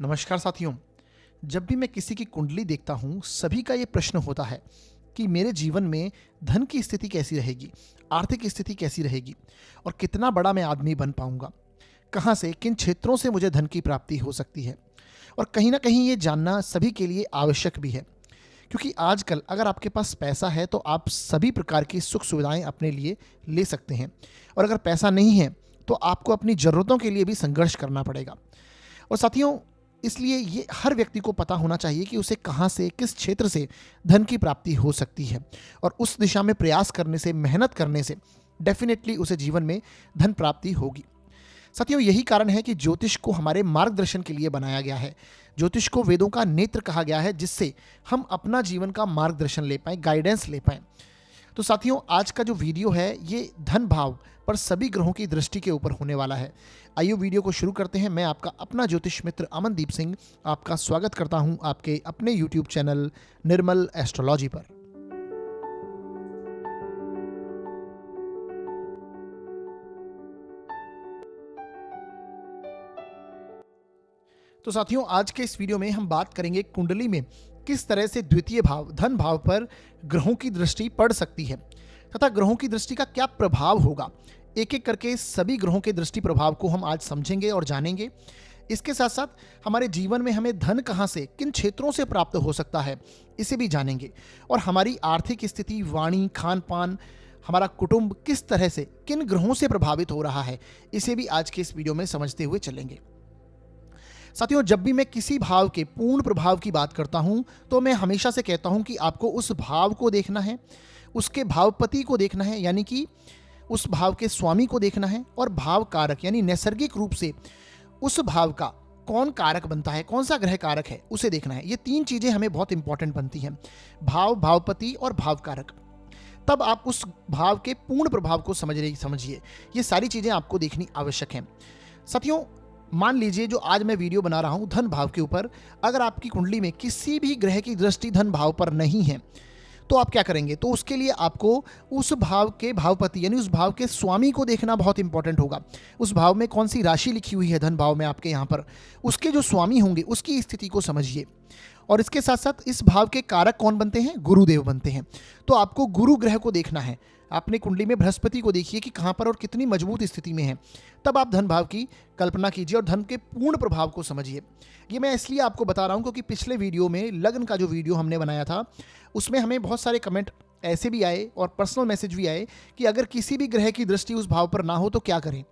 नमस्कार साथियों। जब भी मैं किसी की कुंडली देखता हूँ, सभी का ये प्रश्न होता है कि मेरे जीवन में धन की स्थिति कैसी रहेगी, आर्थिक स्थिति कैसी रहेगी और कितना बड़ा मैं आदमी बन पाऊंगा, कहाँ से, किन क्षेत्रों से मुझे धन की प्राप्ति हो सकती है। और कहीं ना कहीं ये जानना सभी के लिए आवश्यक भी है, क्योंकि आजकल अगर आपके पास पैसा है तो आप सभी प्रकार की सुख सुविधाएं अपने लिए ले सकते हैं, और अगर पैसा नहीं है तो आपको अपनी ज़रूरतों के लिए भी संघर्ष करना पड़ेगा। और साथियों, इसलिए ये हर व्यक्ति को पता होना चाहिए कि उसे कहाँ से, किस क्षेत्र से धन की प्राप्ति हो सकती है, और उस दिशा में प्रयास करने से, मेहनत करने से डेफिनेटली उसे जीवन में धन प्राप्ति होगी। साथियों, यही कारण है कि ज्योतिष को हमारे मार्गदर्शन के लिए बनाया गया है। ज्योतिष को वेदों का नेत्र कहा गया है, जिससे हम अपना जीवन का मार्गदर्शन ले पाएँ, गाइडेंस ले पाएँ। तो साथियों, आज का जो वीडियो है ये धन भाव पर सभी ग्रहों की दृष्टि के ऊपर होने वाला है। आइए वीडियो को शुरू करते हैं। मैं आपका अपना ज्योतिष मित्र अमनदीप सिंह आपका स्वागत करता हूं आपके अपने YouTube चैनल निर्मल एस्ट्रोलॉजी पर। तो साथियों, आज के इस वीडियो में हम बात करेंगे कुंडली में किस तरह से द्वितीय भाव, धन भाव पर ग्रहों की दृष्टि पड़ सकती है तथा ग्रहों की दृष्टि का क्या प्रभाव होगा। एक एक करके सभी ग्रहों के दृष्टि प्रभाव को हम आज समझेंगे और जानेंगे। इसके साथ साथ हमारे जीवन में हमें धन कहाँ से, किन क्षेत्रों से प्राप्त हो सकता है, इसे भी जानेंगे। और हमारी आर्थिक स्थिति, वाणी, खान पान, हमारा कुटुंब किस तरह से, किन ग्रहों से प्रभावित हो रहा है, इसे भी आज के इस वीडियो में समझते हुए चलेंगे। साथियों, जब भी मैं किसी भाव के पूर्ण प्रभाव की बात करता हूं तो मैं हमेशा से कहता हूं कि आपको उस भाव को देखना है, उसके भावपति को देखना है, यानी कि उस भाव के स्वामी को देखना है, और भाव कारक यानी नैसर्गिक रूप से उस भाव का कौन कारक बनता है, कौन सा ग्रह कारक है, उसे देखना है। ये तीन चीजें हमें बहुत इंपॉर्टेंट बनती हैं, भाव, भावपति और भाव कारक। तब आप उस भाव के पूर्ण प्रभाव को समझिए। ये सारी चीजें आपको देखनी आवश्यक हैं। साथियों, मान लीजिए जो आज मैं वीडियो बना रहा हूं धन भाव के ऊपर, अगर आपकी कुंडली में किसी भी ग्रह की दृष्टि धन भाव पर नहीं है तो आप क्या करेंगे? तो उसके लिए आपको उस भाव के भावपति यानी उस भाव के स्वामी को देखना बहुत इंपॉर्टेंट होगा। उस भाव में कौन सी राशि लिखी हुई है धन भाव में आपके यहाँ पर, उसके जो स्वामी होंगे उसकी स्थिति को समझिए। और इसके साथ साथ इस भाव के कारक कौन बनते हैं? गुरुदेव बनते हैं। तो आपको गुरु ग्रह को देखना है। आपने कुंडली में बृहस्पति को देखिए कि कहाँ पर और कितनी मजबूत स्थिति में है, तब आप धन भाव की कल्पना कीजिए और धन के पूर्ण प्रभाव को समझिए। ये मैं इसलिए आपको बता रहा हूँ क्योंकि पिछले वीडियो में लग्न का जो वीडियो हमने बनाया था उसमें हमें बहुत सारे कमेंट ऐसे भी आए और पर्सनल मैसेज भी आए कि अगर किसी भी ग्रह की दृष्टि उस भाव पर ना हो तो क्या करें।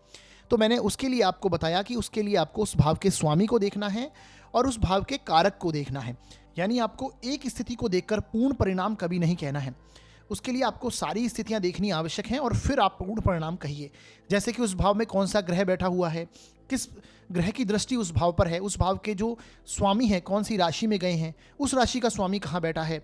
तो मैंने उसके लिए आपको बताया कि उसके लिए आपको उस भाव के स्वामी को देखना है और उस भाव के कारक को देखना है। यानी आपको एक स्थिति को देखकर पूर्ण परिणाम कभी नहीं कहना है, उसके लिए आपको सारी स्थितियां देखनी आवश्यक हैं और फिर आप पूर्ण परिणाम कहिए। जैसे कि उस भाव में कौन सा ग्रह बैठा हुआ है, किस ग्रह की दृष्टि उस भाव पर है, उस भाव के जो स्वामी हैं कौन सी राशि में गए हैं, उस राशि का स्वामी कहाँ बैठा है,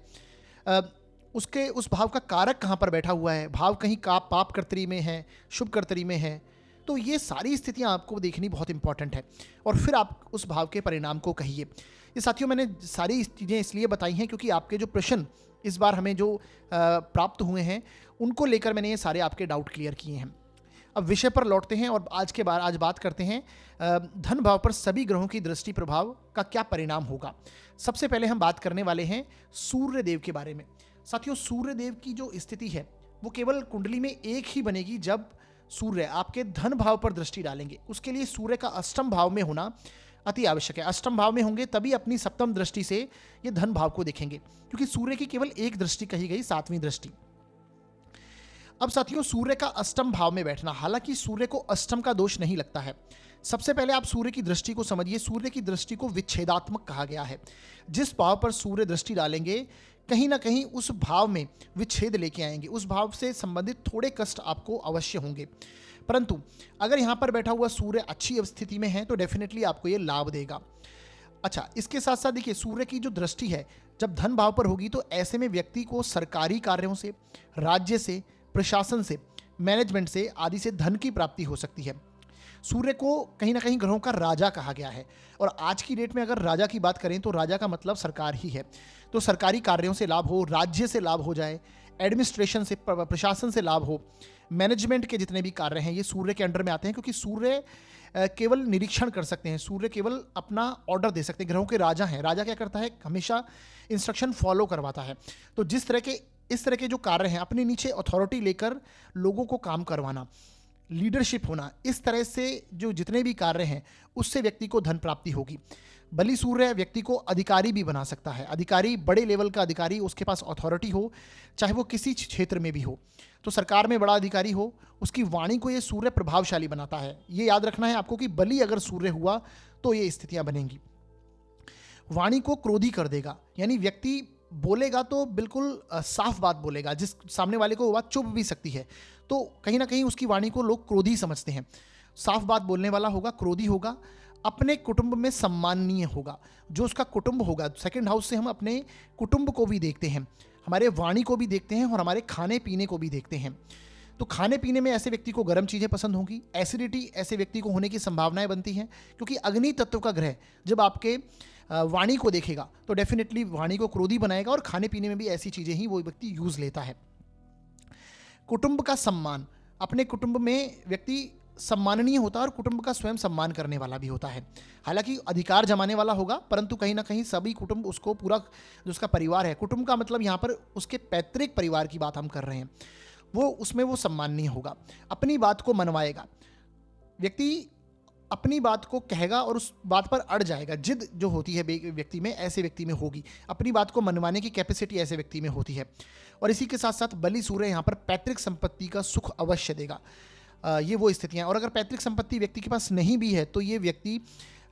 उसके उस भाव का कारक कहाँ पर बैठा हुआ है, भाव कहीं का पाप कर्तरी में है, शुभ कर्तरी में है। तो ये सारी स्थितियां आपको देखनी बहुत इंपॉर्टेंट है और फिर आप उस भाव के परिणाम को कहिए। ये साथियों, मैंने सारी चीज़ें इसलिए बताई हैं क्योंकि आपके जो प्रश्न इस बार हमें जो प्राप्त हुए हैं उनको लेकर मैंने ये सारे आपके डाउट क्लियर किए हैं। अब विषय पर लौटते हैं और आज बात करते हैं धन भाव पर सभी ग्रहों की दृष्टि प्रभाव का क्या परिणाम होगा। सबसे पहले हम बात करने वाले हैं सूर्य देव के बारे में। साथियों, सूर्य देव की जो स्थिति है वो केवल कुंडली में एक ही बनेगी जब सूर्य आपके धन भाव पर दृष्टि डालेंगे। उसके लिए सूर्य का अष्टम भाव में होना अति आवश्यक है। अष्टम भाव में होंगे तभी अपनी सप्तम दृष्टि से ये धन भाव को देखेंगे, क्योंकि सूर्य की केवल एक दृष्टि कही गई, सातवीं दृष्टि। अब साथियों, सूर्य का अष्टम भाव में बैठना, हालांकि सूर्य को अष्टम का दोष नहीं लगता है। सबसे पहले आप सूर्य की दृष्टि को समझिए। सूर्य की दृष्टि को विच्छेदात्मक कहा गया है। जिस भाव पर सूर्य दृष्टि डालेंगे कहीं ना कहीं उस भाव में विच्छेद लेके आएंगे, उस भाव से संबंधित थोड़े कष्ट आपको अवश्य होंगे। परंतु अगर यहाँ पर बैठा हुआ सूर्य अच्छी स्थिति में है तो डेफिनेटली आपको ये लाभ देगा। अच्छा, इसके साथ साथ देखिए, सूर्य की जो दृष्टि है जब धन भाव पर होगी तो ऐसे में व्यक्ति को सरकारी कार्यों से, राज्य से, प्रशासन से, मैनेजमेंट से आदि से धन की प्राप्ति हो सकती है। सूर्य को कहीं ना कहीं ग्रहों का राजा कहा गया है और आज की डेट में अगर राजा की बात करें तो राजा का मतलब सरकार ही है। तो सरकारी कार्यों से लाभ हो, राज्य से लाभ हो जाए, एडमिनिस्ट्रेशन से, प्रशासन से लाभ हो, मैनेजमेंट के जितने भी कार्य हैं ये सूर्य के अंडर में आते हैं, क्योंकि सूर्य केवल निरीक्षण कर सकते हैं, सूर्य केवल अपना ऑर्डर दे सकते हैं। ग्रहों के राजा हैं, राजा क्या करता है, हमेशा इंस्ट्रक्शन फॉलो करवाता है। तो इस तरह के जो कार्य हैं, अपने नीचे अथॉरिटी लेकर लोगों को काम करवाना, लीडरशिप होना, इस तरह से जो जितने भी कार्य हैं उससे व्यक्ति को धन प्राप्ति होगी। बलि सूर्य व्यक्ति को अधिकारी भी बना सकता है, अधिकारी, बड़े लेवल का अधिकारी, उसके पास अथॉरिटी हो, चाहे वो किसी क्षेत्र में भी हो, तो सरकार में बड़ा अधिकारी हो, उसकी वाणी को ये सूर्य प्रभावशाली बनाता है। ये याद रखना है आपको कि बलि अगर सूर्य हुआ तो ये स्थितियां बनेंगी। वाणी को क्रोधी कर देगा, यानी व्यक्ति बोलेगा तो बिल्कुल साफ बात बोलेगा, जिस सामने वाले को वो बात चुभ भी सकती है, तो कहीं ना कहीं उसकी वाणी को लोग क्रोधी समझते हैं। साफ बात बोलने वाला होगा, क्रोधी होगा, अपने कुटुंब में सम्माननीय होगा। जो उसका कुटुंब होगा, सेकंड हाउस से हम अपने कुटुंब को भी देखते हैं, हमारे वाणी को भी देखते हैं और हमारे खाने पीने को भी देखते हैं। तो खाने पीने में ऐसे व्यक्ति को गर्म चीज़ें पसंद होंगी, एसिडिटी ऐसे व्यक्ति को होने की संभावनाएं बनती हैं, क्योंकि अग्नि तत्व का ग्रह जब आपके वाणी को देखेगा तो डेफिनेटली वाणी को क्रोधी बनाएगा, और खाने पीने में भी ऐसी चीज़ें ही वो व्यक्ति यूज़ लेता है। कुटुंब का सम्मान, अपने कुटुंब में व्यक्ति सम्माननीय होता है और कुटुंब का स्वयं सम्मान करने वाला भी होता है। हालांकि अधिकार जमाने वाला होगा, परंतु कहीं ना कहीं सभी कुटुंब उसको पूरा, जो उसका परिवार है, कुटुंब का मतलब यहाँ पर उसके पैतृक परिवार की बात हम कर रहे हैं, वो उसमें वो सम्माननीय होगा। अपनी बात को मनवाएगा, व्यक्ति अपनी बात को कहेगा और उस बात पर अड़ जाएगा। जिद जो होती है व्यक्ति में, ऐसे व्यक्ति में होगी, अपनी बात को मनवाने की कैपेसिटी ऐसे व्यक्ति में होती है। और इसी के साथ साथ बलि सूर्य यहाँ पर पैतृक संपत्ति का सुख अवश्य देगा। ये वो स्थितियाँ, और अगर पैतृक संपत्ति व्यक्ति के पास नहीं भी है तो ये व्यक्ति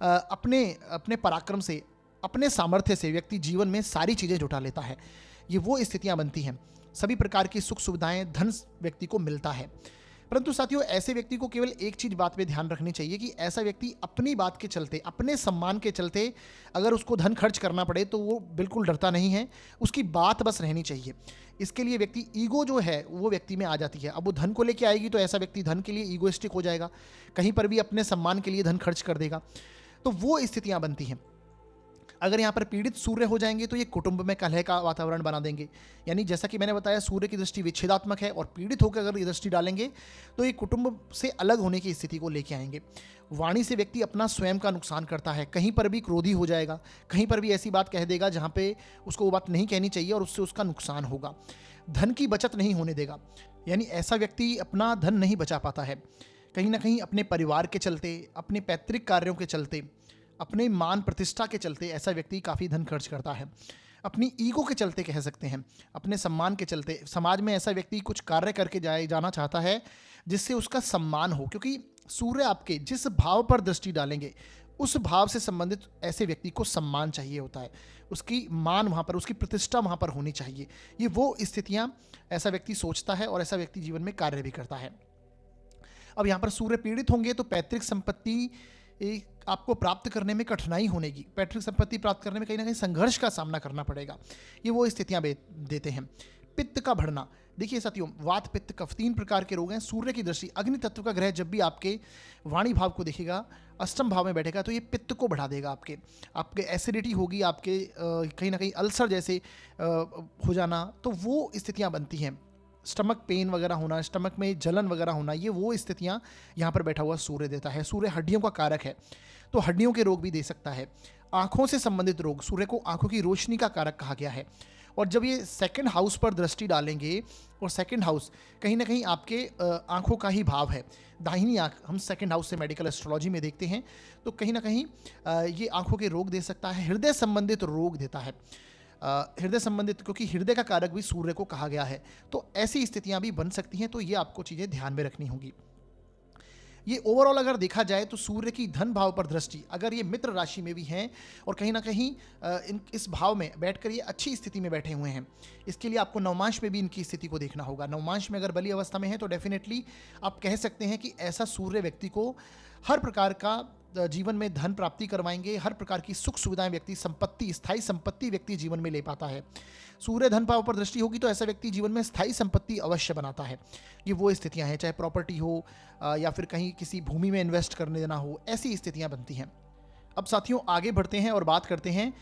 अपने पराक्रम से, अपने सामर्थ्य से व्यक्ति जीवन में सारी चीज़ें जुटा लेता है। ये वो स्थितियाँ बनती हैं, सभी प्रकार की सुख सुविधाएं, धन व्यक्ति को मिलता है। परंतु साथियों, ऐसे व्यक्ति को केवल एक चीज बात पे ध्यान रखनी चाहिए कि ऐसा व्यक्ति अपनी बात के चलते, अपने सम्मान के चलते अगर उसको धन खर्च करना पड़े तो वो बिल्कुल डरता नहीं है, उसकी बात बस रहनी चाहिए। इसके लिए व्यक्ति ईगो जो है वो व्यक्ति में आ जाती है। अब वो धन को लेके आएगी तो ऐसा व्यक्ति धन के लिए ईगोइस्टिक हो जाएगा, कहीं पर भी अपने सम्मान के लिए धन खर्च कर देगा, तो वो स्थितियां बनती हैं। अगर यहाँ पर पीड़ित सूर्य हो जाएंगे तो ये कुटुंब में कलह का वातावरण बना देंगे। यानी जैसा कि मैंने बताया, सूर्य की दृष्टि विच्छेदात्मक है, और पीड़ित होकर अगर ये दृष्टि डालेंगे तो ये कुटुंब से अलग होने की स्थिति को लेके आएंगे। वाणी से व्यक्ति अपना स्वयं का नुकसान करता है, कहीं पर भी क्रोधी हो जाएगा, कहीं पर भी ऐसी बात कह देगा जहाँ पे उसको वो बात नहीं कहनी चाहिए और उससे उसका नुकसान होगा। धन की बचत नहीं होने देगा, यानी ऐसा व्यक्ति अपना धन नहीं बचा पाता है। कहीं ना कहीं अपने परिवार के चलते, अपने पैतृक कार्यों के चलते, अपने मान प्रतिष्ठा के चलते ऐसा व्यक्ति काफ़ी धन खर्च करता है। अपनी ईगो के चलते कह सकते हैं, अपने सम्मान के चलते समाज में ऐसा व्यक्ति कुछ कार्य करके जाना चाहता है जिससे उसका सम्मान हो, क्योंकि सूर्य आपके जिस भाव पर दृष्टि डालेंगे उस भाव से संबंधित ऐसे व्यक्ति को सम्मान चाहिए होता है, उसकी मान वहाँ पर, उसकी प्रतिष्ठा वहाँ पर होनी चाहिए। ये वो स्थितियाँ ऐसा व्यक्ति सोचता है और ऐसा व्यक्ति जीवन में कार्य भी करता है। अब यहाँ पर सूर्य पीड़ित होंगे तो पैतृक संपत्ति आपको प्राप्त करने में कठिनाई होनेगी, पैतृक संपत्ति प्राप्त करने में कहीं ना कहीं संघर्ष का सामना करना पड़ेगा। ये वो स्थितियां देते हैं। पित्त का बढ़ना, देखिए साथियों, वात पित्त कफ 3 प्रकार के रोग हैं। सूर्य की दृष्टि, अग्नि तत्व का ग्रह जब भी आपके वाणी भाव को देखेगा, अष्टम भाव में बैठेगा, तो ये पित्त को बढ़ा देगा। आपके एसिडिटी होगी, आपके कहीं ना कहीं अल्सर जैसे हो जाना, तो वो स्थितियां बनती हैं। स्टमक पेन वगैरह होना, स्टमक में जलन वगैरह होना, ये वो स्थितियां यहाँ पर बैठा हुआ सूर्य देता है। सूर्य हड्डियों का कारक है, तो हड्डियों के रोग भी दे सकता है। आंखों से संबंधित रोग, सूर्य को आंखों की रोशनी का कारक कहा गया है। और जब ये सेकंड हाउस पर दृष्टि डालेंगे, और सेकंड हाउस कहीं ना कहीं आपके आंखों का ही भाव है, दाहिनी आंख हम सेकंड हाउस से मेडिकल एस्ट्रोलॉजी में देखते हैं, तो कहीं ना कहीं ये आंखों के रोग दे सकता है। हृदय संबंधित रोग देता है, हृदय संबंधित, क्योंकि हृदय का कारक भी सूर्य को कहा गया है, तो ऐसी स्थितियां भी बन सकती हैं। तो ये आपको चीज़ें ध्यान में रखनी होंगी। ये ओवरऑल अगर देखा जाए तो सूर्य की धन भाव पर दृष्टि, अगर ये मित्र राशि में भी हैं और कहीं ना कहीं इस भाव में बैठकर ये अच्छी स्थिति में बैठे हुए हैं, इसके लिए आपको नवमांश में भी इनकी स्थिति को देखना होगा। नवमांश में अगर बली अवस्था में है तो डेफिनेटली आप कह सकते हैं कि ऐसा सूर्य व्यक्ति को हर प्रकार का जीवन में धन प्राप्ति करवाएंगे, हर प्रकार की सुख सुविधाएं व्यक्ति, संपत्ति, स्थायी संपत्ति व्यक्ति जीवन में ले पाता है। सूर्य धन भाव पर दृष्टि होगी तो ऐसा व्यक्ति जीवन में स्थायी संपत्ति अवश्य बनाता है। ये वो स्थितियां हैं, चाहे प्रॉपर्टी हो या फिर कहीं किसी भूमि में इन्वेस्ट करने देना हो, ऐसी स्थितियां बनती हैं। अब साथियों आगे बढ़ते हैं और बात करते हैं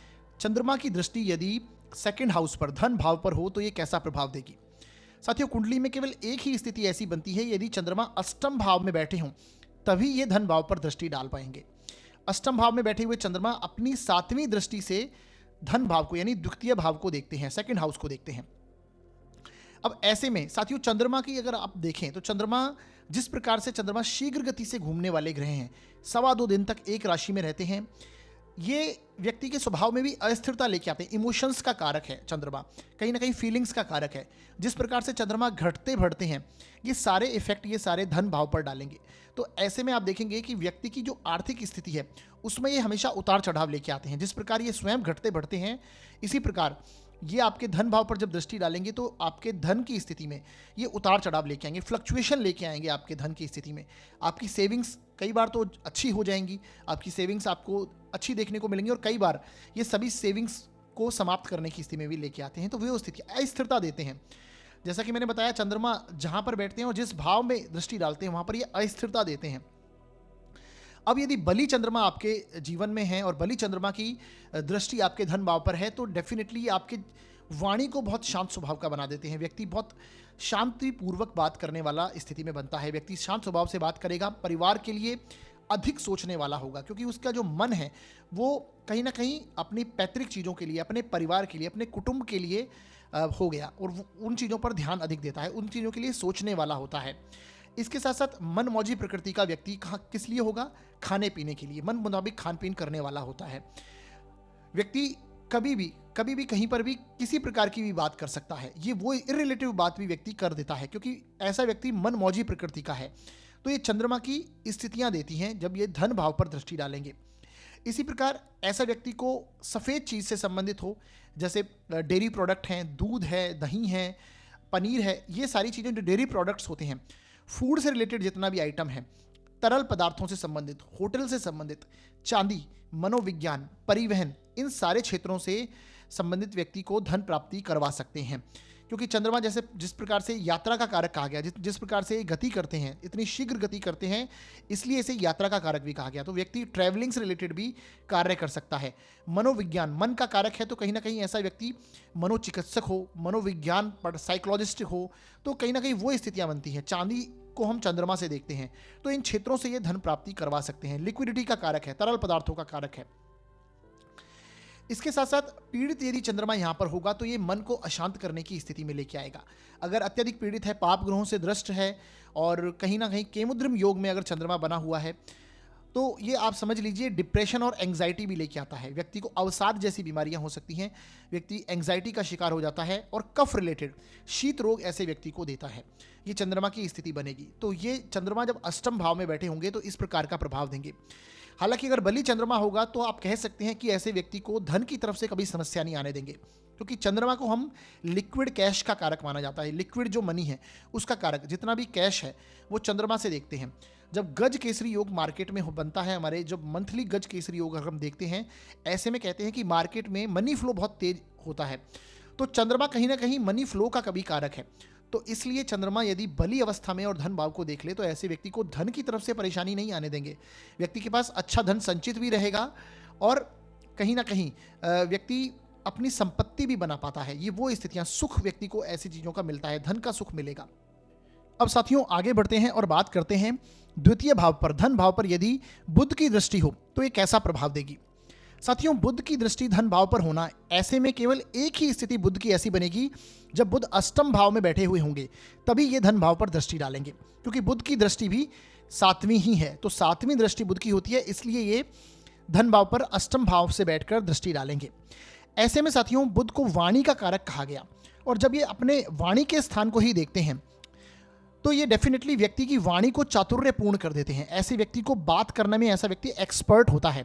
चंद्रमा की दृष्टि यदि सेकंड हाउस पर, धन भाव पर हो तो ये कैसा प्रभाव देगी। साथियों, कुंडली में केवल एक ही स्थिति ऐसी बनती है यदि चंद्रमा अष्टम भाव में बैठे हों, तभी ये धन भाव पर दृष्टि डाल पाएंगे। अष्टम भाव में बैठे हुए चंद्रमा अपनी 7वीं दृष्टि से धन भाव को यानी द्वितीय भाव को देखते हैं, सेकंड हाउस को देखते हैं। अब ऐसे में साथियों, चंद्रमा की अगर आप देखें तो चंद्रमा जिस प्रकार से चंद्रमा शीघ्र गति से घूमने वाले ग्रह हैं, 2.25 दिन तक एक राशि में रहते हैं, ये व्यक्ति के स्वभाव में भी अस्थिरता लेके आते हैं। इमोशंस का कारक है चंद्रमा, कहीं ना कहीं फीलिंग्स का कारक है। जिस प्रकार से चंद्रमा घटते बढ़ते हैं, ये सारे इफेक्ट ये सारे धन भाव पर डालेंगे। तो ऐसे में आप देखेंगे कि व्यक्ति की जो आर्थिक स्थिति है उसमें ये हमेशा उतार चढ़ाव लेके आते हैं। जिस प्रकार ये स्वयं घटते बढ़ते हैं, इसी प्रकार ये आपके धन भाव पर जब दृष्टि डालेंगे तो आपके धन की स्थिति में ये उतार चढ़ाव लेके आएंगे, फ्लक्चुएशन लेके आएंगे आपके धन की स्थिति में। आपकी सेविंग्स कई बार तो अच्छी हो जाएंगी, आपकी सेविंग्स आपको अच्छी देखने को मिलेंगी, और कई बार ये सभी सेविंग्स को समाप्त करने की स्थिति में भी लेके आते हैं। तो वो स्थिति अस्थिरता देते हैं। जैसा कि मैंने बताया, चंद्रमा जहां पर बैठते हैं और जिस भाव में दृष्टि डालते हैं वहां पर ये अस्थिरता देते हैं। अब यदि बली चंद्रमा आपके जीवन में है और बली चंद्रमा की दृष्टि आपके धन भाव पर है, तो डेफिनेटली आपके वाणी को बहुत शांत स्वभाव का बना देते हैं। व्यक्ति बहुत शांतिपूर्वक बात करने वाला स्थिति में बनता है। व्यक्ति शांत स्वभाव से बात करेगा, परिवार के लिए अधिक सोचने वाला होगा, क्योंकि उसका जो मन है वो कहीं ना कहीं अपनी पैतृक चीज़ों के लिए, अपने परिवार के लिए, अपने कुटुंब के लिए हो गया, और उन चीज़ों पर ध्यान अधिक देता है, उन चीज़ों के लिए सोचने वाला होता है। इसके साथ साथ मनमौजी प्रकृति का व्यक्ति किस लिए होगा? खाने पीने के लिए, मन मुताबिक खान पीन करने वाला होता है। व्यक्ति कभी भी कहीं पर भी किसी प्रकार की भी बात कर सकता है। ये वो इररिलेटिव बात भी व्यक्ति कर देता है, क्योंकि ऐसा व्यक्ति मनमौजी प्रकृति का है। तो ये चंद्रमा की स्थितियां देती हैं जब ये धन भाव पर दृष्टि डालेंगे। इसी प्रकार ऐसा व्यक्ति को सफ़ेद चीज़ से संबंधित हो, जैसे डेयरी प्रोडक्ट हैं, दूध है, दही है, पनीर है, ये सारी चीज़ें जो डेयरी प्रोडक्ट्स होते हैं, फूड से रिलेटेड जितना भी आइटम है, तरल पदार्थों से संबंधित, होटल से संबंधित, चांदी, मनोविज्ञान, परिवहन, इन सारे क्षेत्रों से संबंधित व्यक्ति को धन प्राप्ति करवा सकते हैं। क्योंकि चंद्रमा जैसे जिस प्रकार से यात्रा का कारक कहा गया, जिस प्रकार से गति करते हैं, इतनी शीघ्र गति करते हैं, इसलिए इसे यात्रा का कारक भी कहा गया। तो व्यक्ति ट्रैवलिंग से रिलेटेड भी कार्य कर सकता है। मनोविज्ञान मन का कारक है, तो कहीं ना कहीं ऐसा व्यक्ति मनोचिकित्सक हो, मनोविज्ञान पर साइकोलॉजिस्ट हो, तो कहीं ना कहीं वो स्थितियां बनती हैं। चांदी को हम चंद्रमा से देखते हैं, तो इन क्षेत्रों से ये धन प्राप्ति करवा सकते हैं। लिक्विडिटी का कारक है, तरल पदार्थों का कारक है। इसके साथ साथ पीड़ित यदि चंद्रमा यहां पर होगा तो ये मन को अशांत करने की स्थिति में लेके आएगा। अगर अत्यधिक पीड़ित है, पाप ग्रहों से दृष्ट है, और कहीं ना कहीं केमुद्रम योग में अगर चंद्रमा बना हुआ है, तो ये आप समझ लीजिए डिप्रेशन और एंग्जाइटी भी लेके आता है। व्यक्ति को अवसाद जैसी बीमारियां हो सकती हैं, व्यक्ति एंग्जाइटी का शिकार हो जाता है, और कफ रिलेटेड शीत रोग ऐसे व्यक्ति को देता है। ये चंद्रमा की स्थिति बनेगी। तो ये चंद्रमा जब अष्टम भाव में बैठे होंगे तो इस प्रकार का प्रभाव देंगे। हालांकि अगर बली चंद्रमा होगा तो आप कह सकते हैं कि ऐसे व्यक्ति को धन की तरफ से कभी समस्या नहीं आने देंगे, क्योंकि चंद्रमा को हम लिक्विड कैश का कारक माना जाता है। लिक्विड जो मनी है उसका कारक, जितना भी कैश है वो चंद्रमा से देखते हैं। जब गज केसरी योग मार्केट में बनता है, हमारे जब मंथली गज केसरी योग अगर हम देखते हैं, ऐसे में कहते हैं कि मार्केट में मनी फ्लो बहुत तेज होता है। तो चंद्रमा कहीं ना कहीं मनी फ्लो का कभी कारक है। तो इसलिए चंद्रमा यदि बली अवस्था में और धन भाव को देख ले तो ऐसे व्यक्ति को धन की तरफ से परेशानी नहीं आने देंगे। व्यक्ति के पास अच्छा धन संचित भी रहेगा, और कहीं ना कहीं व्यक्ति अपनी संपत्ति भी बना पाता है। ये वो स्थितियां, सुख व्यक्ति को ऐसी चीज़ों का मिलता है, धन का सुख मिलेगा। अब साथियों आगे बढ़ते हैं और बात करते हैं द्वितीय भाव पर, धन भाव पर यदि बुध की दृष्टि हो तो ये कैसा प्रभाव देगी। साथियों, बुध की दृष्टि धन भाव पर होना, ऐसे में केवल एक ही स्थिति बुध की ऐसी बनेगी जब बुध अष्टम भाव में बैठे हुए होंगे, तभी ये धन भाव पर दृष्टि डालेंगे। क्योंकि बुध की दृष्टि भी 7वीं ही है, तो 7वीं दृष्टि बुध की होती है, इसलिए ये धन भाव पर अष्टम भाव से बैठकर दृष्टि डालेंगे। ऐसे में साथियों बुध को वाणी का कारक कहा गया, और जब ये अपने वाणी के स्थान को ही देखते हैं तो ये डेफिनेटली व्यक्ति की वाणी को चातुर्यपूर्ण कर देते हैं। ऐसे व्यक्ति को बात करने में ऐसा व्यक्ति एक्सपर्ट होता है,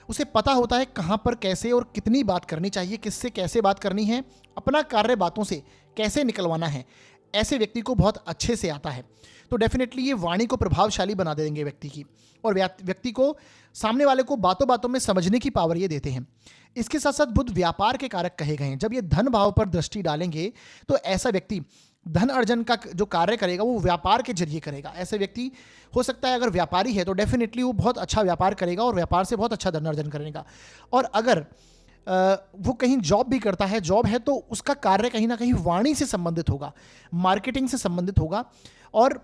उसे पता होता है कहाँ पर कैसे और कितनी बात करनी चाहिए, किससे कैसे बात करनी है, अपना कार्य बातों से कैसे निकलवाना है, ऐसे व्यक्ति को बहुत अच्छे से आता है। तो डेफिनेटली ये वाणी को प्रभावशाली बना देंगे व्यक्ति की, और व्यक्ति को सामने वाले को बातों बातों में समझने की पावर ये देते हैं। इसके साथ साथ बुध व्यापार के कारक कहे गए हैं। जब ये धन भाव पर दृष्टि डालेंगे तो ऐसा व्यक्ति धन अर्जन का जो कार्य करेगा वो व्यापार के जरिए करेगा। ऐसे व्यक्ति हो सकता है अगर व्यापारी है तो डेफिनेटली वो बहुत अच्छा व्यापार करेगा और व्यापार से बहुत अच्छा धन अर्जन करेगा। और अगर वो कहीं जॉब भी करता है, जॉब है तो उसका कार्य कहीं ना कहीं वाणी से संबंधित होगा, मार्केटिंग से संबंधित होगा, और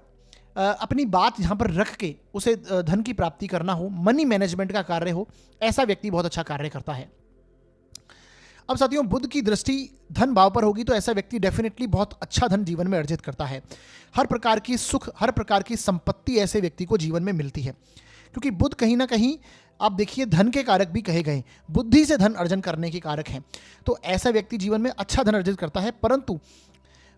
अपनी बात यहाँ पर रख के उसे धन की प्राप्ति करना हो, मनी मैनेजमेंट का कार्य हो, ऐसा व्यक्ति बहुत अच्छा कार्य करता है। अब साथियों, बुध की दृष्टि धन भाव पर होगी तो ऐसा व्यक्ति डेफिनेटली बहुत अच्छा धन जीवन में अर्जित करता है। हर प्रकार की सुख, हर प्रकार की संपत्ति ऐसे व्यक्ति को जीवन में मिलती है, क्योंकि बुध कहीं ना कहीं आप देखिए धन के कारक भी कहे गए, बुद्धि से धन अर्जन करने के कारक हैं। तो ऐसा व्यक्ति जीवन में अच्छा धन अर्जित करता है, परंतु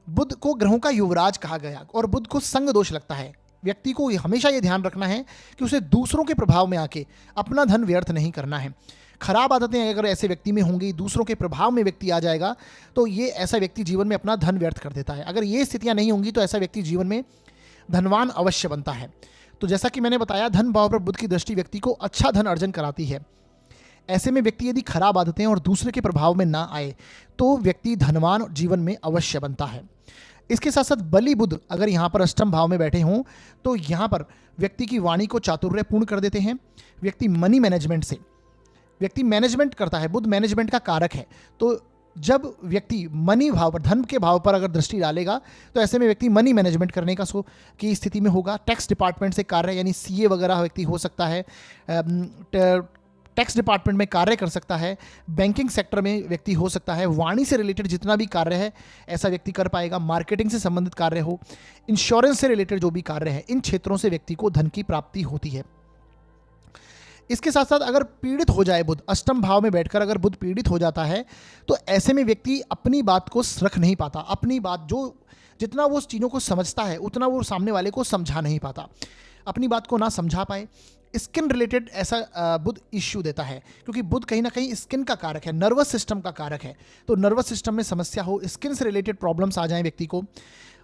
बुध को ग्रहों का युवराज कहा गया और बुध को संग दोष लगता है। व्यक्ति को हमेशा यह ध्यान रखना है कि उसे दूसरों के प्रभाव में आके अपना धन व्यर्थ नहीं करना है। खराब आदतें अगर ऐसे व्यक्ति में होंगी, दूसरों के प्रभाव में व्यक्ति आ जाएगा, तो ये ऐसा व्यक्ति जीवन में अपना धन व्यर्थ कर देता है। अगर ये स्थितियां नहीं होंगी तो ऐसा व्यक्ति जीवन में धनवान अवश्य बनता है। तो जैसा कि मैंने बताया, धन भाव पर बुध की दृष्टि व्यक्ति को अच्छा धन अर्जन कराती है। ऐसे में व्यक्ति यदि खराब आदतें और दूसरे के प्रभाव में ना आए तो व्यक्ति धनवान जीवन में अवश्य बनता है। इसके साथ साथ बलि बुध अगर यहाँ पर अष्टम भाव में बैठे हों तो यहाँ पर व्यक्ति की वाणी को चातुर्यपूर्ण कर देते हैं। व्यक्ति मनी मैनेजमेंट से, व्यक्ति मैनेजमेंट करता है, बुध मैनेजमेंट का कारक है। तो जब व्यक्ति मनी भाव पर, धन के भाव पर अगर दृष्टि डालेगा तो ऐसे में व्यक्ति मनी मैनेजमेंट करने की स्थिति में होगा। टैक्स डिपार्टमेंट से कार्य, यानी सीए वगैरह व्यक्ति हो सकता है, टैक्स डिपार्टमेंट में कार्य कर सकता है, बैंकिंग सेक्टर में व्यक्ति हो सकता है, वाणी से रिलेटेड जितना भी कार्य है ऐसा व्यक्ति कर पाएगा। मार्केटिंग से संबंधित कार्य हो, इंश्योरेंस से रिलेटेड जो भी कार्य है, इन क्षेत्रों से व्यक्ति को धन की प्राप्ति होती है। इसके साथ साथ अगर पीड़ित हो जाए बुध, अष्टम भाव में बैठकर अगर बुध पीड़ित हो जाता है तो ऐसे में व्यक्ति अपनी बात को रख नहीं पाता। अपनी बात जितना वो उस चीज़ों को समझता है उतना वो सामने वाले को समझा नहीं पाता। अपनी बात को ना समझा पाए, स्किन रिलेटेड ऐसा बुध इश्यू देता है, क्योंकि बुध कहीं ना कहीं स्किन का कारक है, नर्वस सिस्टम का कारक है। तो नर्वस सिस्टम में समस्या हो, स्किन से रिलेटेड प्रॉब्लम्स आ जाएं व्यक्ति को,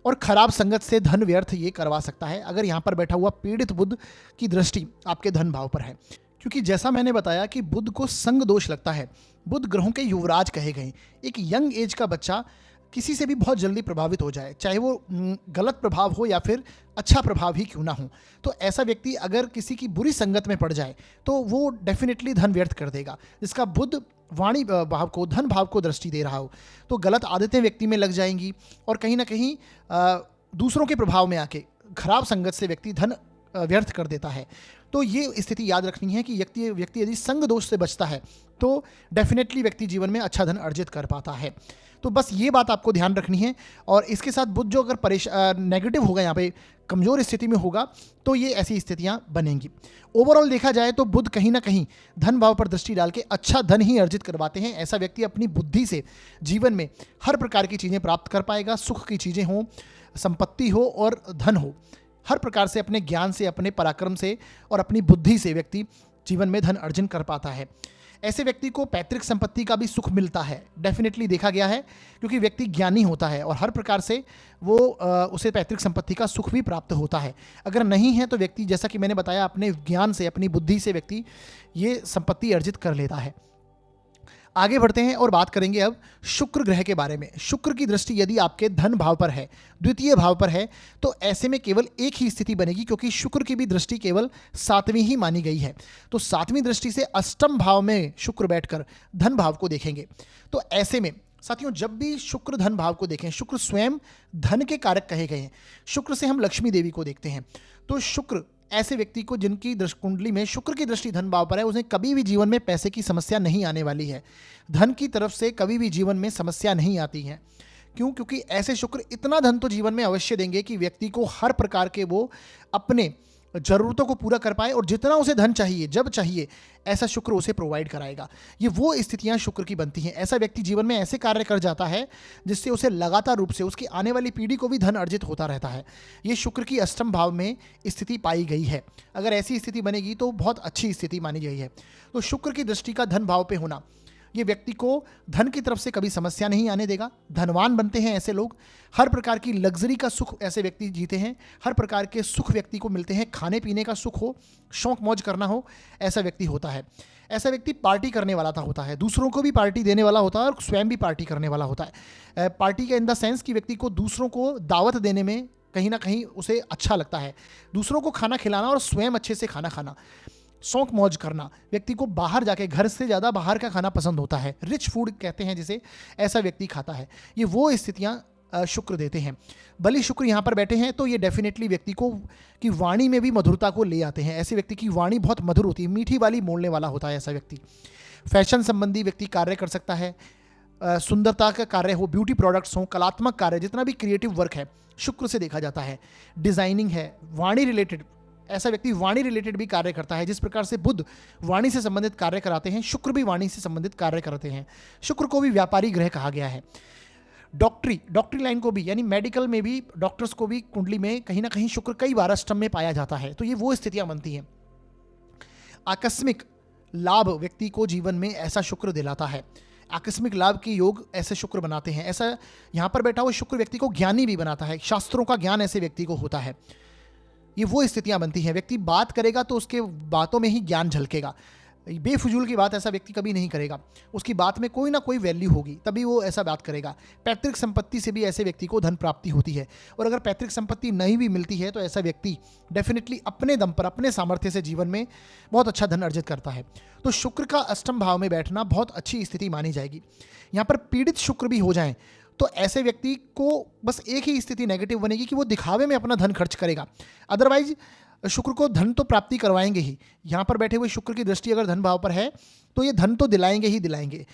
और खराब संगत से धन व्यर्थ ये करवा सकता है अगर यहाँ पर बैठा हुआ पीड़ित बुध की दृष्टि आपके धन भाव पर है। क्योंकि जैसा मैंने बताया कि बुध को संग दोष लगता है, बुध ग्रहों के युवराज कहे गए। एक यंग एज का बच्चा किसी से भी बहुत जल्दी प्रभावित हो जाए, चाहे वो गलत प्रभाव हो या फिर अच्छा प्रभाव ही क्यों ना हो, तो ऐसा व्यक्ति अगर किसी की बुरी संगत में पड़ जाए तो वो डेफिनेटली धन व्यर्थ कर देगा। जिसका बुध वाणी भाव को, धन भाव को दृष्टि दे रहा हो, तो गलत आदतें व्यक्ति में लग जाएंगी और कहीं ना कहीं दूसरों के प्रभाव में आके खराब संगत से व्यक्ति धन व्यर्थ कर देता है। तो ये स्थिति याद रखनी है कि व्यक्ति यदि संग दोष से बचता है तो डेफिनेटली व्यक्ति जीवन में अच्छा धन अर्जित कर पाता है। तो बस ये बात आपको ध्यान रखनी है। और इसके साथ बुध जो अगर नेगेटिव होगा, यहाँ पे कमजोर स्थिति में होगा, तो ये ऐसी स्थितियां बनेंगी। ओवरऑल देखा जाए तो बुध कहीं ना कहीं धन भाव पर दृष्टि डाल के अच्छा धन ही अर्जित करवाते हैं। ऐसा व्यक्ति अपनी बुद्धि से जीवन में हर प्रकार की चीज़ें प्राप्त कर पाएगा। सुख की चीज़ें हों, संपत्ति हो और धन हो, हर प्रकार से अपने ज्ञान से, अपने पराक्रम से और अपनी बुद्धि से व्यक्ति जीवन में धन अर्जन कर पाता है। ऐसे व्यक्ति को पैतृक संपत्ति का भी सुख मिलता है, डेफिनेटली देखा गया है, क्योंकि व्यक्ति ज्ञानी होता है और हर प्रकार से वो उसे पैतृक संपत्ति का सुख भी प्राप्त होता है। अगर नहीं है तो व्यक्ति, जैसा कि मैंने बताया, अपने ज्ञान से, अपनी बुद्धि से व्यक्ति ये संपत्ति अर्जित कर लेता है। आगे बढ़ते हैं और बात करेंगे अब शुक्र ग्रह के बारे में। शुक्र की दृष्टि यदि आपके धन भाव पर है, द्वितीय भाव पर है, तो ऐसे में केवल एक ही स्थिति बनेगी, क्योंकि शुक्र की भी दृष्टि केवल 7वीं ही मानी गई है। तो 7वीं दृष्टि से अष्टम भाव में शुक्र बैठकर धन भाव को देखेंगे। तो ऐसे में साथियों, जब भी शुक्र धन भाव को देखें, शुक्र स्वयं धन के कारक कहे गए हैं। शुक्र से हम लक्ष्मी देवी को देखते हैं। तो शुक्र ऐसे व्यक्ति को जिनकी कुंडली में शुक्र की दृष्टि धन भाव पर है, उन्हें कभी भी जीवन में पैसे की समस्या नहीं आने वाली है। धन की तरफ से कभी भी जीवन में समस्या नहीं आती है। क्यों? क्योंकि ऐसे शुक्र इतना धन तो जीवन में अवश्य देंगे कि व्यक्ति को हर प्रकार के वो अपने जरूरतों को पूरा कर पाए और जितना उसे धन चाहिए, जब चाहिए, ऐसा शुक्र उसे प्रोवाइड कराएगा। ये वो स्थितियां शुक्र की बनती हैं। ऐसा व्यक्ति जीवन में ऐसे कार्य कर जाता है जिससे उसे लगातार रूप से उसकी आने वाली पीढ़ी को भी धन अर्जित होता रहता है। ये शुक्र की अष्टम भाव में स्थिति पाई गई है। अगर ऐसी स्थिति बनेगी तो बहुत अच्छी स्थिति मानी गई है। तो शुक्र की दृष्टि का धन भाव पे होना ये व्यक्ति को धन की तरफ से कभी समस्या नहीं आने देगा। धनवान बनते हैं ऐसे लोग। हर प्रकार की लग्जरी का सुख ऐसे व्यक्ति जीते हैं। हर प्रकार के सुख व्यक्ति को मिलते हैं। खाने पीने का सुख हो, शौक मौज करना हो, ऐसा व्यक्ति होता है। ऐसा व्यक्ति पार्टी करने वाला होता है, दूसरों को भी पार्टी देने वाला होता है और स्वयं भी पार्टी करने वाला होता है। पार्टी का इन द सेंस कि व्यक्ति को दूसरों को दावत देने में कहीं ना कहीं उसे अच्छा लगता है, दूसरों को खाना खिलाना और स्वयं अच्छे से खाना खाना। शौक मौज करना, व्यक्ति को बाहर जाके घर से ज़्यादा बाहर का खाना पसंद होता है, रिच फूड कहते हैं जिसे, ऐसा व्यक्ति खाता है। ये वो स्थितियाँ शुक्र देते हैं। बलि शुक्र यहाँ पर बैठे हैं तो ये डेफिनेटली व्यक्ति को की वाणी में भी मधुरता को ले आते हैं। ऐसे व्यक्ति की वाणी बहुत मधुर होती है, मीठी वाली बोलने वाला होता है ऐसा व्यक्ति। फैशन संबंधी व्यक्ति कार्य कर सकता है, सुंदरता का कार्य हो, ब्यूटी प्रोडक्ट्स हो, कलात्मक कार्य, जितना भी क्रिएटिव वर्क है शुक्र से देखा जाता है। डिजाइनिंग है, वाणी रिलेटेड, ऐसा व्यक्ति वाणी रिलेटेड भी कार्य करता है। जिस प्रकार से बुध वाणी से संबंधित कार्य कराते हैं, शुक्र भी वाणी से संबंधित कार्य करते हैं। शुक्र को भी व्यापारी ग्रह कहा गया है। डॉक्टरी लाइन को भी, यानी मेडिकल में भी डॉक्टर्स को भी कुंडली में कहीं ना कहीं शुक्र कई बार अष्टम में पाया जाता है। तो ये वो स्थितियां बनती हैं। आकस्मिक लाभ व्यक्ति को जीवन में ऐसा शुक्र दिलाता है। आकस्मिक लाभ के योग ऐसे शुक्र बनाते हैं। ऐसा यहाँ पर बैठा हुआ शुक्र व्यक्ति को ज्ञानी भी बनाता है। शास्त्रों का ज्ञान ऐसे व्यक्ति को होता है। ये वो स्थितियां बनती हैं। व्यक्ति बात करेगा तो उसके बातों में ही ज्ञान झलकेगा। बेफजूल की बात ऐसा व्यक्ति कभी नहीं करेगा। उसकी बात में कोई ना कोई वैल्यू होगी, तभी वो ऐसा बात करेगा। पैतृक संपत्ति से भी ऐसे व्यक्ति को धन प्राप्ति होती है। और अगर पैतृक संपत्ति नहीं भी मिलती है तो ऐसा व्यक्ति डेफिनेटली अपने दम पर, अपने सामर्थ्य से जीवन में बहुत अच्छा धन अर्जित करता है। तो शुक्र का अष्टम भाव में बैठना बहुत अच्छी स्थिति मानी जाएगी। यहाँ पर पीड़ित शुक्र भी हो जाएं तो ऐसे व्यक्ति को बस एक ही स्थिति नेगेटिव बनेगी कि वो दिखावे में अपना धन खर्च करेगा। अदरवाइज शुक्र को धन तो प्राप्ति करवाएंगे ही। यहाँ पर बैठे हुए शुक्र की दृष्टि अगर धन भाव पर है तो ये धन तो दिलाएंगे ही दिलाएंगे,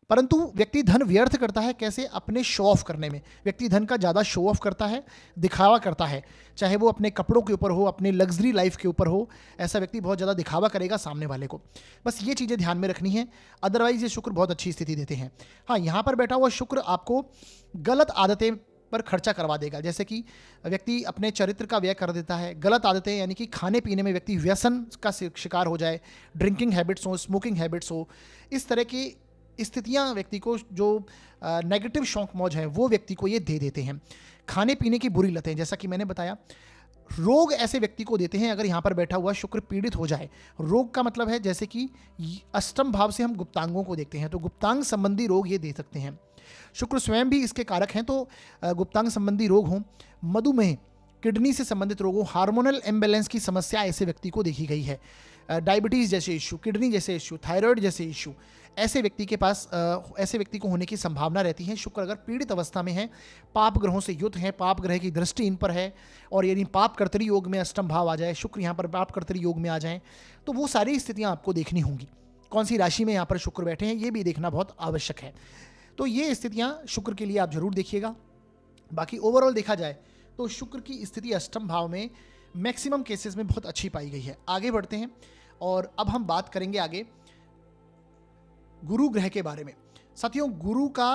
परंतु व्यक्ति धन व्यर्थ करता है कैसे? अपने शो ऑफ करने में। व्यक्ति धन का ज़्यादा शो ऑफ करता है, दिखावा करता है, चाहे वो अपने कपड़ों के ऊपर हो, अपने लग्जरी लाइफ के ऊपर हो। ऐसा व्यक्ति बहुत ज़्यादा दिखावा करेगा सामने वाले को। बस ये चीज़ें ध्यान में रखनी है। अदरवाइज ये शुक्र बहुत अच्छी स्थिति देते हैं। हाँ, यहाँ पर बैठा हुआ शुक्र आपको गलत आदतें पर खर्चा करवा देगा। जैसे कि व्यक्ति अपने चरित्र का व्यय कर देता है। गलत आदतें यानी कि खाने पीने में व्यक्ति व्यसन का शिकार हो जाए, ड्रिंकिंग हैबिट्स हो, स्मोकिंग हैबिट्स हो, इस तरह की स्थितियां व्यक्ति को जो नेगेटिव शौक मौज है वो व्यक्ति को ये दे देते हैं। खाने पीने की बुरी लतें, जैसा कि मैंने बताया, रोग ऐसे व्यक्ति को देते हैं अगर यहाँ पर बैठा हुआ शुक्र पीड़ित हो जाए। रोग का मतलब है जैसे कि अष्टम भाव से हम गुप्तांगों को देखते हैं तो गुप्तांग संबंधी रोग ये दे सकते हैं। शुक्र स्वयं भी इसके कारक हैं। तो गुप्तांग संबंधी रोग हों, मधुमेह, किडनी से संबंधित रोगों, हार्मोनल इम्बैलेंस की समस्या ऐसे व्यक्ति को देखी गई है। डायबिटीज़ जैसे इशू, किडनी जैसे इशू, थायराइड जैसे इशू ऐसे व्यक्ति के पास ऐसे व्यक्ति को होने की संभावना रहती है। शुक्र अगर पीड़ित अवस्था में है, पाप ग्रहों से युद्ध है, पाप ग्रह की दृष्टि इन पर है, और यदि पाप कर्तरी योग में अष्टम भाव आ जाए, शुक्र यहाँ पर पाप कर्तरी योग में आ जाए, तो वो सारी स्थितियाँ आपको देखनी होंगी। कौन सी राशि में यहाँ पर शुक्र बैठे हैं ये भी देखना बहुत आवश्यक है। तो ये स्थितियाँ शुक्र के लिए आप जरूर देखिएगा। बाकी ओवरऑल देखा जाए तो शुक्र की स्थिति अष्टम भाव में मैक्सिमम केसेस में बहुत अच्छी पाई गई है। आगे बढ़ते हैं और अब हम बात करेंगे आगे गुरु ग्रह के बारे में। साथियों, गुरु का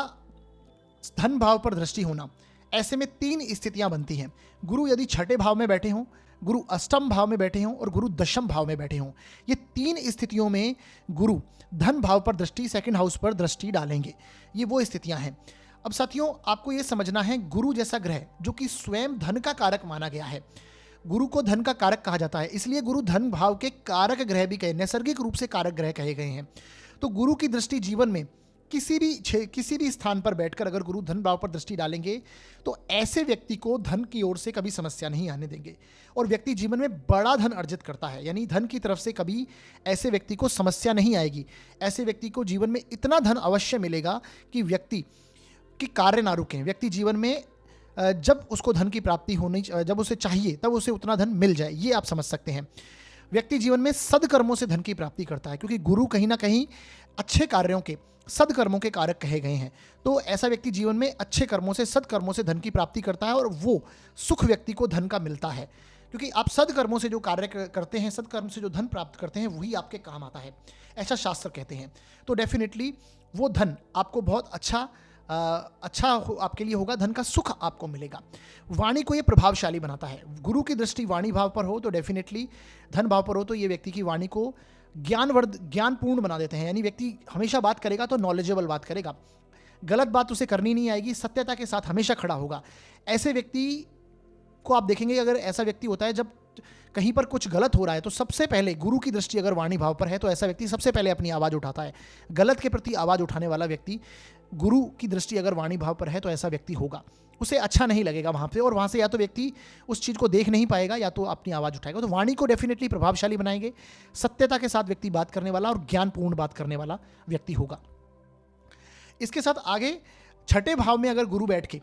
धन भाव पर दृष्टि होना, ऐसे में तीन स्थितियां बनती हैं। गुरु यदि छठे भाव में बैठे हों, गुरु अष्टम भाव में बैठे हों और गुरु दशम भाव में बैठे हों, ये तीन स्थितियों में गुरु धन भाव पर दृष्टि, सेकंड हाउस पर दृष्टि डालेंगे। ये वो स्थितियां हैं। अब साथियों, आपको ये समझना है, गुरु जैसा ग्रह जो कि स्वयं धन का कारक माना गया है, गुरु को धन का कारक कहा जाता है, इसलिए गुरु धन भाव के कारक ग्रह भी कहे, नैसर्गिक रूप से कारक ग्रह कहे गए हैं। तो गुरु की दृष्टि जीवन में किसी भी स्थान पर बैठकर अगर गुरु धन भाव पर दृष्टि डालेंगे तो ऐसे व्यक्ति को धन की ओर से कभी समस्या नहीं आने देंगे और व्यक्ति जीवन में बड़ा धन अर्जित करता है। यानी धन की तरफ से कभी ऐसे व्यक्ति को समस्या नहीं आएगी। ऐसे व्यक्ति को जीवन में इतना धन अवश्य मिलेगा कि व्यक्ति की कार्य ना रुकें। व्यक्ति जीवन में जब उसको धन की प्राप्ति होनी, जब उसे चाहिए तब उसे उतना धन मिल जाए, ये आप समझ सकते हैं। व्यक्ति जीवन में सदकर्मों से धन की प्राप्ति करता है, क्योंकि गुरु कहीं ना कहीं अच्छे कार्यों के, सदकर्मों के कारक कहे गए हैं। तो ऐसा व्यक्ति जीवन में अच्छे कर्मों से, सदकर्मों से धन की प्राप्ति करता है और वो सुख व्यक्ति को धन का मिलता है, क्योंकि आप सदकर्मों से जो कार्य करते हैं, सदकर्म से जो धन प्राप्त करते हैं, वही आपके काम आता है, ऐसा शास्त्र कहते हैं। तो डेफिनेटली वो धन आपको बहुत अच्छा आपके लिए होगा, धन का सुख आपको मिलेगा। वाणी को ये प्रभावशाली बनाता है। गुरु की दृष्टि वाणी भाव पर हो तो डेफिनेटली, धन भाव पर हो तो ये व्यक्ति की वाणी को ज्ञानपूर्ण बना देते हैं। यानी व्यक्ति हमेशा बात करेगा तो नॉलेजेबल बात करेगा, गलत बात उसे करनी नहीं आएगी, सत्यता के साथ हमेशा खड़ा होगा। ऐसे व्यक्ति को आप देखेंगे, अगर ऐसा व्यक्ति होता है जब कहीं पर कुछ गलत हो रहा है तो सबसे पहले गुरु की दृष्टि अगर वाणी भाव पर है तो ऐसा व्यक्ति सबसे पहले अपनी आवाज़ उठाता है। गलत के प्रति आवाज़ उठाने वाला व्यक्ति, गुरु की दृष्टि अगर वाणी भाव पर है तो ऐसा व्यक्ति होगा, उसे अच्छा नहीं लगेगा वहाँ पे, और वहाँ से या तो व्यक्ति उस चीज़ को देख नहीं पाएगा या तो अपनी आवाज़ उठाएगा। तो वाणी को डेफिनेटली प्रभावशाली बनाएंगे, सत्यता के साथ व्यक्ति बात करने वाला और ज्ञानपूर्ण बात करने वाला व्यक्ति होगा। इसके साथ आगे छठे भाव में अगर गुरु बैठ के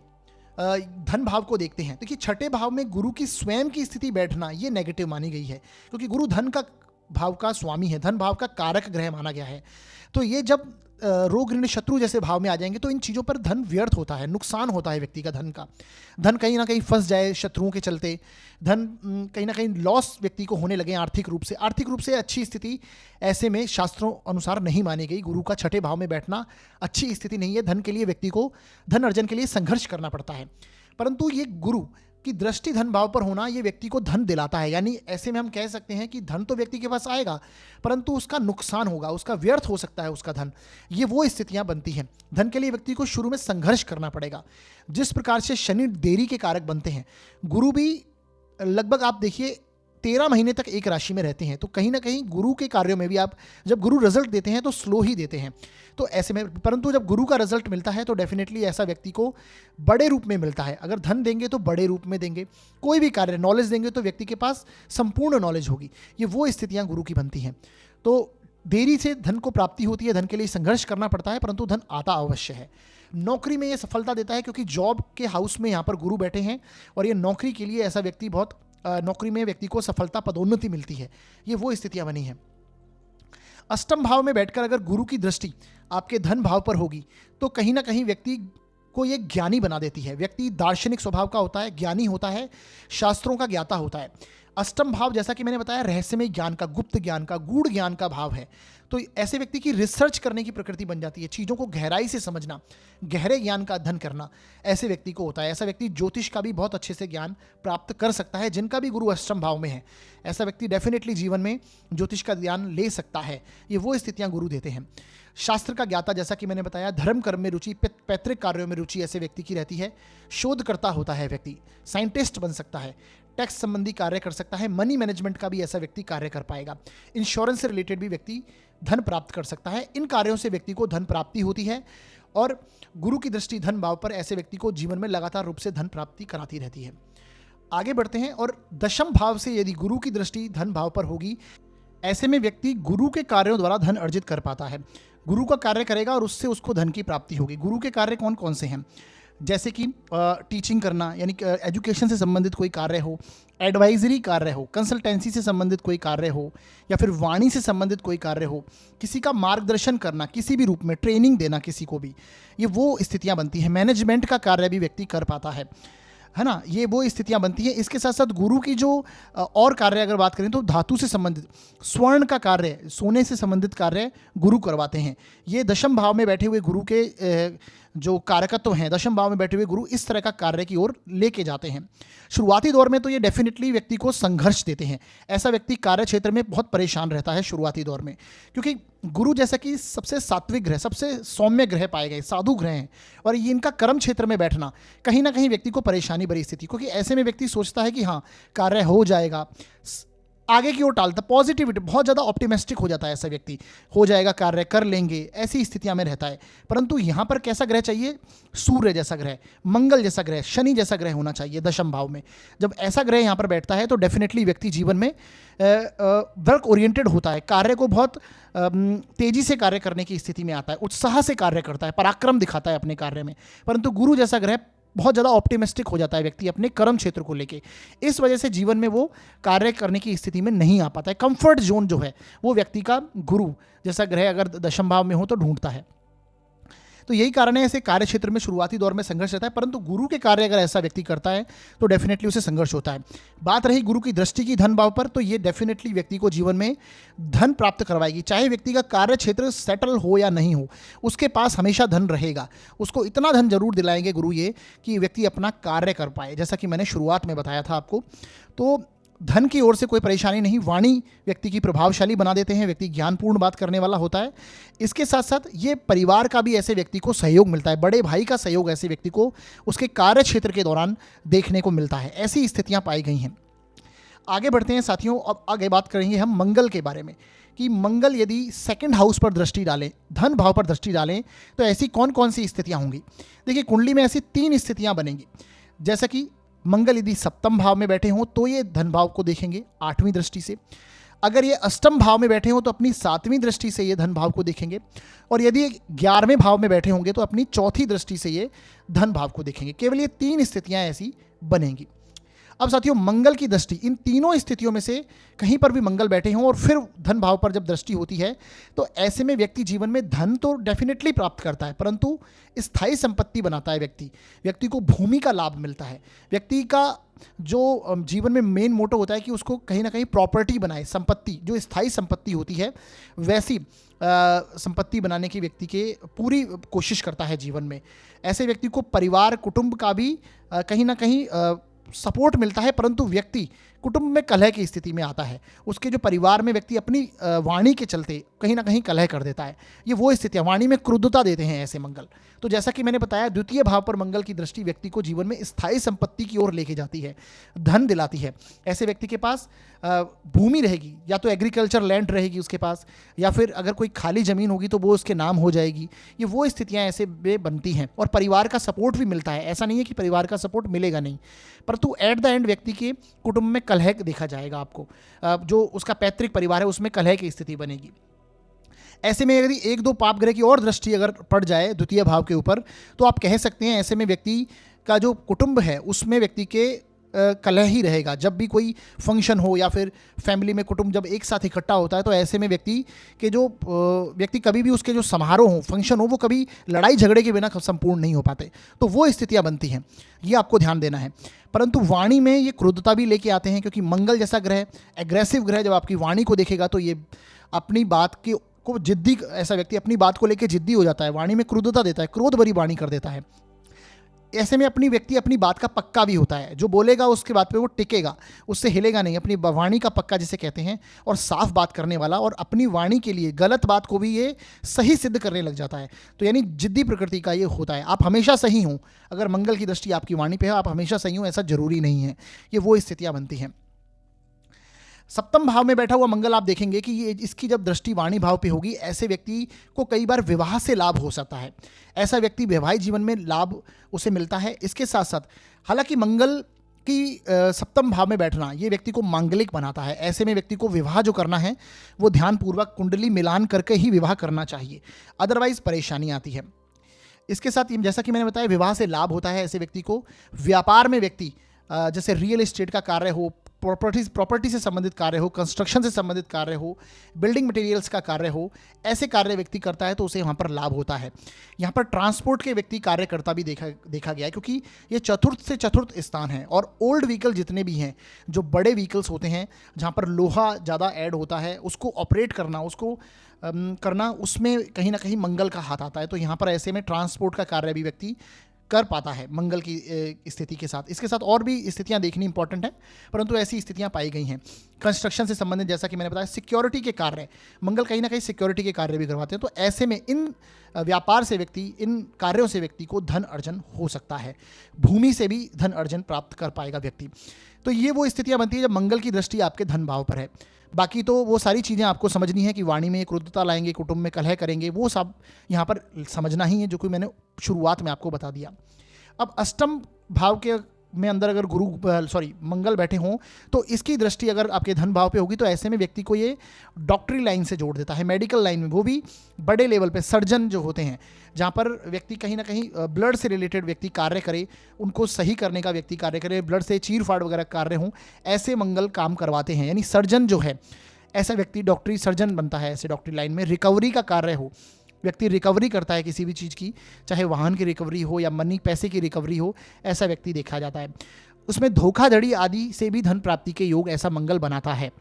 धन भाव को देखते हैं, देखिए छठे भाव में गुरु की स्वयं की स्थिति बैठना ये नेगेटिव मानी गई है, क्योंकि गुरु धन का भाव का स्वामी है, धन भाव का कारक ग्रह माना गया है। तो ये जब रोग ऋण शत्रु जैसे भाव में आ जाएंगे तो इन चीज़ों पर धन व्यर्थ होता है, नुकसान होता है व्यक्ति का धन का। धन कहीं ना कहीं फंस जाए शत्रुओं के चलते, धन कहीं ना कहीं लॉस व्यक्ति को होने लगे आर्थिक रूप से अच्छी स्थिति ऐसे में शास्त्रों अनुसार नहीं मानी गई। गुरु का छठे भाव में बैठना अच्छी स्थिति नहीं है। धन के लिए व्यक्ति को धन अर्जन के लिए संघर्ष करना पड़ता है, परंतु ये गुरु कि दृष्टि धन भाव पर होना ये व्यक्ति को धन दिलाता है। यानी ऐसे में हम कह सकते हैं कि धन तो व्यक्ति के पास आएगा परंतु उसका नुकसान होगा, उसका व्यर्थ हो सकता है उसका धन। ये वो स्थितियां बनती हैं। धन के लिए व्यक्ति को शुरू में संघर्ष करना पड़ेगा। जिस प्रकार से शनि देरी के कारक बनते हैं, गुरु भी लगभग आप देखिए 13 महीने तक एक राशि में रहते हैं, तो कहीं ना कहीं गुरु के कार्यों में भी आप जब गुरु रिजल्ट देते हैं तो स्लो ही देते हैं। तो ऐसे में परंतु जब गुरु का रिजल्ट मिलता है तो डेफिनेटली ऐसा व्यक्ति को बड़े रूप में मिलता है। अगर धन देंगे तो बड़े रूप में देंगे, कोई भी कार्य नॉलेज देंगे तो व्यक्ति के पास संपूर्ण नॉलेज होगी। ये वो स्थितियां गुरु की बनती हैं। तो देरी से धन को प्राप्ति होती है, धन के लिए संघर्ष करना पड़ता है, परंतु धन आता अवश्य है। नौकरी में ये सफलता देता है क्योंकि जॉब के हाउस में यहाँ पर गुरु बैठे हैं और ये नौकरी के लिए ऐसा व्यक्ति बहुत नौकरी में व्यक्ति को सफलता पदोन्नति मिलती है। ये वो स्थितियां बनी हैं। अष्टम भाव में बैठकर अगर गुरु की दृष्टि आपके धन भाव पर होगी तो कहीं ना कहीं व्यक्ति को ये ज्ञानी बना देती है। व्यक्ति दार्शनिक स्वभाव का होता है, ज्ञानी होता है, शास्त्रों का ज्ञाता होता है। अष्टम भाव जैसा कि मैंने बताया रहस्यमय ज्ञान का, गुप्त ज्ञान का, गूढ़ ज्ञान का भाव है। तो ऐसे व्यक्ति की रिसर्च करने की प्रकृति बन जाती है, चीज़ों को गहराई से समझना, गहरे ज्ञान का अध्ययन करना ऐसे व्यक्ति को होता है। ऐसा व्यक्ति ज्योतिष का भी बहुत अच्छे से ज्ञान प्राप्त कर सकता है। जिनका भी गुरु अष्टम भाव में है ऐसा व्यक्ति डेफिनेटली जीवन में ज्योतिष का ज्ञान ले सकता है। ये वो स्थितियां गुरु देते हैं। शास्त्र का ज्ञाता जैसा कि मैंने बताया, धर्म कर्म में रुचि, पैतृक कार्यों में रुचि ऐसे व्यक्ति की रहती है। शोधकर्ता होता है व्यक्ति, साइंटिस्ट बन सकता है, टैक्स संबंधी कार्य कर सकता है, मनी मैनेजमेंट का भी ऐसा व्यक्ति कार्य कर पाएगा। इंश्योरेंस से रिलेटेड भी व्यक्ति धन प्राप्त कर सकता है। इन कार्यों से व्यक्ति को धन प्राप्ति होती है और गुरु की दृष्टि धन भाव पर ऐसे व्यक्ति को जीवन में लगातार रूप से धन प्राप्ति कराती रहती है। आगे बढ़ते हैं और दशम भाव से यदि गुरु की दृष्टि धन भाव पर होगी, ऐसे में व्यक्ति गुरु के कार्यों द्वारा धन अर्जित कर पाता है। गुरु का कार्य करेगा और उससे उसको धन की प्राप्ति होगी। गुरु के कार्य कौन कौन से हैं? जैसे कि टीचिंग करना, यानी एजुकेशन से संबंधित कोई कार्य हो, एडवाइजरी कार्य हो, कंसल्टेंसी से संबंधित कोई कार्य हो, या फिर वाणी से संबंधित कोई कार्य हो, किसी का मार्गदर्शन करना किसी भी रूप में, ट्रेनिंग देना किसी को भी, ये वो स्थितियां बनती हैं। मैनेजमेंट का कार्य भी व्यक्ति कर पाता है ना। ये वो स्थितियां बनती हैं। इसके साथ साथ गुरु की जो और कार्य अगर बात करें तो धातु से संबंधित, स्वर्ण का कार्य, सोने से संबंधित कार्य गुरु करवाते हैं। ये दशम भाव में बैठे हुए गुरु के जो कारकत्व हैं, दशम भाव में बैठे हुए गुरु इस तरह का कार्य की ओर लेके जाते हैं। शुरुआती दौर में तो ये डेफिनेटली व्यक्ति को संघर्ष देते हैं। ऐसा व्यक्ति कार्य क्षेत्र में बहुत परेशान रहता है शुरुआती दौर में, क्योंकि गुरु जैसा कि सबसे सात्विक ग्रह, सबसे सौम्य ग्रह पाए गए, साधु ग्रह हैं, और ये इनका कर्म क्षेत्र में बैठना कहीं ना कहीं व्यक्ति को परेशानी भरी स्थिति, क्योंकि ऐसे में व्यक्ति सोचता है कि हाँ कार्य हो जाएगा, आगे की ओर टालता, पॉजिटिविटी, बहुत ज़्यादा ऑप्टिमिस्टिक हो जाता है ऐसा व्यक्ति, हो जाएगा कार्य, कर लेंगे, ऐसी स्थितियां में रहता है। परंतु यहाँ पर कैसा ग्रह चाहिए? सूर्य जैसा ग्रह, मंगल जैसा ग्रह, शनि जैसा ग्रह होना चाहिए दशम भाव में। जब ऐसा ग्रह यहाँ पर बैठता है तो डेफिनेटली व्यक्ति जीवन में वर्क ओरिएंटेड होता है, कार्य को बहुत तेजी से कार्य करने की स्थिति में आता है, उत्साह से कार्य करता है, पराक्रम दिखाता है अपने कार्य में। परंतु गुरु जैसा ग्रह बहुत ज़्यादा ऑप्टिमिस्टिक हो जाता है व्यक्ति अपने कर्म क्षेत्र को लेके। इस वजह से जीवन में वो कार्य करने की स्थिति में नहीं आ पाता है। कंफर्ट जोन जो है वो व्यक्ति का गुरु जैसा ग्रह अगर दशम भाव में हो तो ढूंढता है। तो यही कारण है ऐसे कार्य क्षेत्र में शुरुआती दौर में संघर्ष रहता है, परंतु गुरु के कार्य अगर ऐसा व्यक्ति करता है तो डेफिनेटली उसे संघर्ष होता है। बात रही गुरु की दृष्टि की धन भाव पर, तो ये डेफिनेटली व्यक्ति को जीवन में धन प्राप्त करवाएगी। चाहे व्यक्ति का कार्य क्षेत्र सेटल हो या नहीं हो, उसके पास हमेशा धन रहेगा। उसको इतना धन जरूर दिलाएंगे गुरु ये कि व्यक्ति अपना कार्य कर पाए, जैसा कि मैंने शुरुआत में बताया था आपको। तो धन की ओर से कोई परेशानी नहीं। वाणी व्यक्ति की प्रभावशाली बना देते हैं, व्यक्ति ज्ञानपूर्ण बात करने वाला होता है। इसके साथ साथ ये परिवार का भी ऐसे व्यक्ति को सहयोग मिलता है, बड़े भाई का सहयोग ऐसे व्यक्ति को उसके कार्य क्षेत्र के दौरान देखने को मिलता है। ऐसी स्थितियां पाई गई हैं। आगे बढ़ते हैं साथियों, अब आगे बात करेंगे हम मंगल के बारे में कि मंगल यदि सेकंड हाउस पर दृष्टि डालें, धन भाव पर दृष्टि डालें, तो ऐसी कौन कौन सी स्थितियां होंगी। देखिए कुंडली में ऐसी 3 स्थितियां बनेंगी। जैसा कि मंगल यदि सप्तम भाव में बैठे हों तो ये धन भाव को देखेंगे 8वीं दृष्टि से। अगर ये अष्टम भाव में बैठे हों तो अपनी 7वीं दृष्टि से ये धन भाव को देखेंगे, और यदि 11वें भाव में बैठे होंगे तो अपनी 4थी दृष्टि से ये धन भाव को देखेंगे। केवल ये 3 स्थितियां ऐसी बनेंगी। अब साथियों मंगल की दृष्टि इन तीनों स्थितियों में से कहीं पर भी मंगल बैठे हों और फिर धन भाव पर जब दृष्टि होती है तो ऐसे में व्यक्ति जीवन में धन तो डेफिनेटली प्राप्त करता है, परंतु स्थायी संपत्ति बनाता है। व्यक्ति को भूमि का लाभ मिलता है। व्यक्ति का जो जीवन में मेन मोटो होता है कि उसको कहीं ना कहीं प्रॉपर्टी बनाए, संपत्ति जो स्थायी संपत्ति होती है वैसी संपत्ति बनाने की व्यक्ति के पूरी कोशिश करता है जीवन में। ऐसे व्यक्ति को परिवार कुटुंब का भी कहीं ना कहीं सपोर्ट मिलता है, परंतु व्यक्ति कुटुंब में कलह की स्थिति में आता है। उसके जो परिवार में व्यक्ति अपनी वाणी के चलते कहीं ना कहीं कलह कर देता है। ये वो स्थितियां, वाणी में क्रुद्धता देते हैं ऐसे मंगल। तो जैसा कि मैंने बताया, द्वितीय भाव पर मंगल की दृष्टि व्यक्ति को जीवन में स्थायी संपत्ति की ओर लेके जाती है, धन दिलाती है। ऐसे व्यक्ति के पास भूमि रहेगी, या तो एग्रीकल्चर लैंड रहेगी उसके पास, या फिर अगर कोई खाली ज़मीन होगी तो वो उसके नाम हो जाएगी। ये वो स्थितियां ऐसे में बनती हैं, और परिवार का सपोर्ट भी मिलता है। ऐसा नहीं है कि परिवार का सपोर्ट मिलेगा नहीं, परंतु एट द एंड व्यक्ति के कुटुंब में कलह देखा जाएगा। आपको जो उसका पैतृक परिवार है उसमें कलह की स्थिति बनेगी। ऐसे में यदि 1-2 पाप ग्रह की और दृष्टि अगर पड़ जाए द्वितीय भाव के ऊपर, तो आप कह सकते हैं ऐसे में व्यक्ति का जो कुटुंब है उसमें व्यक्ति के कलह ही रहेगा। जब भी कोई फंक्शन हो या फिर फैमिली में कुटुंब जब एक साथ इकट्ठा होता है तो ऐसे में व्यक्ति के जो व्यक्ति कभी भी उसके जो समारोह हो, फंक्शन हो, वो कभी लड़ाई झगड़े के बिना संपूर्ण नहीं हो पाते। तो वो स्थितियां बनती हैं, ये आपको ध्यान देना है। परंतु वाणी में ये क्रुद्धता भी लेके आते हैं, क्योंकि मंगल जैसा ग्रह, एग्रेसिव ग्रह, जब आपकी वाणी को देखेगा तो ये अपनी बात को जिद्दी, ऐसा व्यक्ति अपनी बात को लेकर जिद्दी हो जाता है, वाणी में क्रुद्धता देता है, क्रोध भरी वाणी कर देता है। ऐसे में व्यक्ति अपनी बात का पक्का भी होता है, जो बोलेगा उसके बात पे वो टिकेगा, उससे हिलेगा नहीं। अपनी वाणी का पक्का जिसे कहते हैं, और साफ बात करने वाला, और अपनी वाणी के लिए गलत बात को भी ये सही सिद्ध करने लग जाता है। तो यानी जिद्दी प्रकृति का ये होता है। आप हमेशा सही हों, अगर मंगल की दृष्टि आपकी वाणी पे है, आप हमेशा सही हों ऐसा जरूरी नहीं है। ये वो स्थितियां बनती हैं। सप्तम भाव में बैठा हुआ मंगल आप देखेंगे कि ये इसकी जब दृष्टि वाणी भाव पे होगी, ऐसे व्यक्ति को कई बार विवाह से लाभ हो सकता है। ऐसा व्यक्ति वैवाहिक जीवन में लाभ उसे मिलता है। इसके साथ साथ हालांकि मंगल की सप्तम भाव में बैठना ये व्यक्ति को मांगलिक बनाता है। ऐसे में व्यक्ति को विवाह जो करना है वो ध्यानपूर्वक कुंडली मिलान करके ही विवाह करना चाहिए, अदरवाइज परेशानी आती है। इसके साथ जैसा कि मैंने बताया, विवाह से लाभ होता है ऐसे व्यक्ति को। व्यापार में व्यक्ति जैसे रियल एस्टेट का कार्य हो, प्रॉपर्टी से संबंधित कार्य हो, कंस्ट्रक्शन से संबंधित कार्य हो, बिल्डिंग मटेरियल्स का कार्य हो, ऐसे कार्य व्यक्ति करता है तो उसे वहाँ पर लाभ होता है। यहाँ पर ट्रांसपोर्ट के व्यक्ति कार्य करता भी देखा गया है, क्योंकि ये चतुर्थ से चतुर्थ स्थान है। और ओल्ड व्हीकल जितने भी हैं, जो बड़े व्हीकल्स होते हैं जहाँ पर लोहा ज़्यादा ऐड होता है, उसको ऑपरेट करना, उसको करना, उसमें कहीं ना कहीं मंगल का हाथ आता है। तो यहाँ पर ऐसे में ट्रांसपोर्ट का कार्य भी व्यक्ति कर पाता है मंगल की स्थिति के साथ। इसके साथ और भी स्थितियां देखनी इंपॉर्टेंट है, परंतु ऐसी स्थितियां पाई गई हैं। कंस्ट्रक्शन से संबंधित, जैसा कि मैंने बताया, सिक्योरिटी के कार्य, मंगल कहीं ना कहीं सिक्योरिटी के कार्य भी करवाते हैं। तो ऐसे में इन व्यापार से व्यक्ति, इन कार्यों से व्यक्ति को धन अर्जन हो सकता है। भूमि से भी धन अर्जन प्राप्त कर पाएगा व्यक्ति। तो ये वो स्थितियां बनती है जब मंगल की दृष्टि आपके धन भाव पर है। बाकी तो वो सारी चीज़ें आपको समझनी है कि वाणी में क्रुद्धता लाएंगे, कुटुंब में कलह करेंगे, वो सब यहाँ पर समझना ही है, जो कि मैंने शुरुआत में आपको बता दिया। अब अष्टम भाव के में अंदर अगर मंगल बैठे हों तो इसकी दृष्टि अगर आपके धन भाव पे होगी तो ऐसे में व्यक्ति को ये डॉक्टरी लाइन से जोड़ देता है, मेडिकल लाइन में, वो भी बड़े लेवल पे। सर्जन जो होते हैं, जहाँ पर व्यक्ति कहीं ना कहीं ब्लड से रिलेटेड व्यक्ति कार्य करे, उनको सही करने का व्यक्ति कार्य करे, ब्लड से चीर फाड़ वगैरह कार्य हों, ऐसे मंगल काम करवाते हैं। यानी सर्जन जो है, ऐसा व्यक्ति डॉक्टरी सर्जन बनता है। ऐसे डॉक्टरी लाइन में रिकवरी का कार्य हो, व्यक्ति रिकवरी करता है किसी भी चीज़ की, चाहे वाहन की रिकवरी हो या मनी पैसे की रिकवरी हो, ऐसा व्यक्ति देखा जाता है। उसमें धोखाधड़ी आदि से भी धन प्राप्ति के योग ऐसा मंगल बनाता है।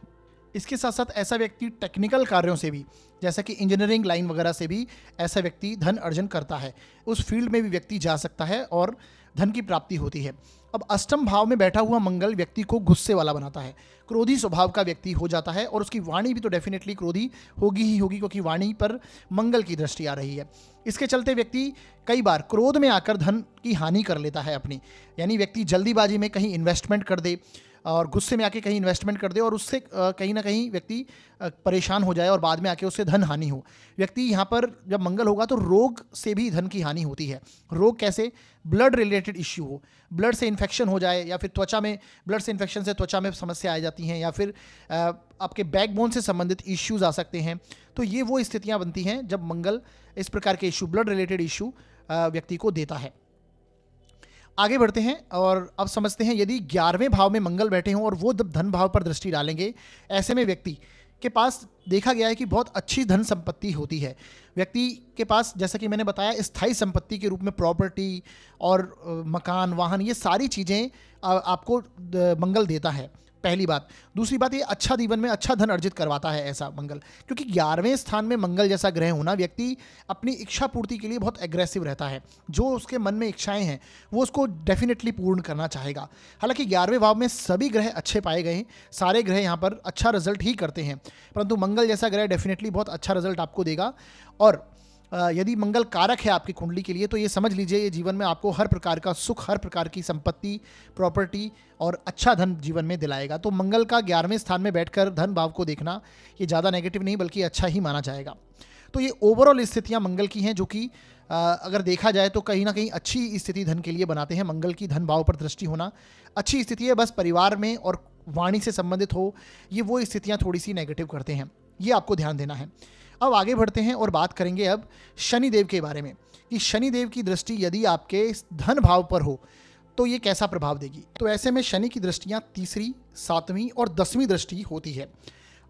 इसके साथ साथ ऐसा व्यक्ति टेक्निकल कार्यों से भी, जैसा कि इंजीनियरिंग लाइन वगैरह से भी ऐसा व्यक्ति धन अर्जन करता है। उस फील्ड में भी व्यक्ति जा सकता है और धन की प्राप्ति होती है। अब अष्टम भाव में बैठा हुआ मंगल व्यक्ति को गुस्से वाला बनाता है, क्रोधी स्वभाव का व्यक्ति हो जाता है, और उसकी वाणी भी तो डेफिनेटली क्रोधी होगी ही होगी, क्योंकि वाणी पर मंगल की दृष्टि आ रही है। इसके चलते व्यक्ति कई बार क्रोध में आकर धन की हानि कर लेता है अपनी। यानी व्यक्ति जल्दीबाजी में कहीं इन्वेस्टमेंट कर दे, और गुस्से में आके कहीं इन्वेस्टमेंट कर दे और उससे कहीं ना कहीं व्यक्ति परेशान हो जाए और बाद में आके उससे धन हानि हो। व्यक्ति यहाँ पर जब मंगल होगा तो रोग से भी धन की हानि होती है। रोग कैसे? ब्लड रिलेटेड इश्यू हो, ब्लड से इन्फेक्शन हो जाए, या फिर त्वचा में ब्लड से इन्फेक्शन से त्वचा में समस्या आ जाती हैं, या फिर आपके बैकबोन से संबंधित इश्यूज आ सकते हैं। तो ये वो स्थितियाँ बनती हैं जब मंगल इस प्रकार के इशू, ब्लड रिलेटेड इशू व्यक्ति को देता है। आगे बढ़ते हैं और अब समझते हैं, यदि 11वें भाव में मंगल बैठे हों और वो धन भाव पर दृष्टि डालेंगे, ऐसे में व्यक्ति के पास देखा गया है कि बहुत अच्छी धन संपत्ति होती है। व्यक्ति के पास, जैसा कि मैंने बताया, स्थायी संपत्ति के रूप में प्रॉपर्टी और मकान, वाहन, ये सारी चीज़ें आपको मंगल देता है, पहली बात। दूसरी बात, ये अच्छा जीवन में अच्छा धन अर्जित करवाता है ऐसा मंगल, क्योंकि 11वें स्थान में मंगल जैसा ग्रह होना, व्यक्ति अपनी इच्छा पूर्ति के लिए बहुत एग्रेसिव रहता है। जो उसके मन में इच्छाएं हैं वो उसको डेफिनेटली पूर्ण करना चाहेगा। हालांकि 11वें भाव में सभी ग्रह अच्छे पाए गए हैं, सारे ग्रह यहाँ पर अच्छा रिजल्ट ही करते हैं, परंतु मंगल जैसा ग्रह डेफिनेटली बहुत अच्छा रिजल्ट आपको देगा। और यदि मंगल कारक है आपकी कुंडली के लिए, तो ये समझ लीजिए ये जीवन में आपको हर प्रकार का सुख, हर प्रकार की संपत्ति, प्रॉपर्टी और अच्छा धन जीवन में दिलाएगा। तो मंगल का 11वें स्थान में बैठकर धन भाव को देखना ये ज़्यादा नेगेटिव नहीं बल्कि अच्छा ही माना जाएगा। तो ये ओवरऑल स्थितियाँ मंगल की हैं जो कि अगर देखा जाए तो कहीं ना कहीं अच्छी स्थिति धन के लिए बनाते हैं। मंगल की धन भाव पर दृष्टि होना अच्छी स्थिति है, बस परिवार में और वाणी से संबंधित हो, ये वो स्थितियाँ थोड़ी सी नेगेटिव करते हैं, ये आपको ध्यान देना है। अब आगे बढ़ते हैं और बात करेंगे अब शनिदेव के बारे में, कि शनिदेव की दृष्टि यदि आपके धन भाव पर हो तो ये कैसा प्रभाव देगी। तो ऐसे में शनि की दृष्टियां तीसरी, 7वीं और 10वीं दृष्टि होती है।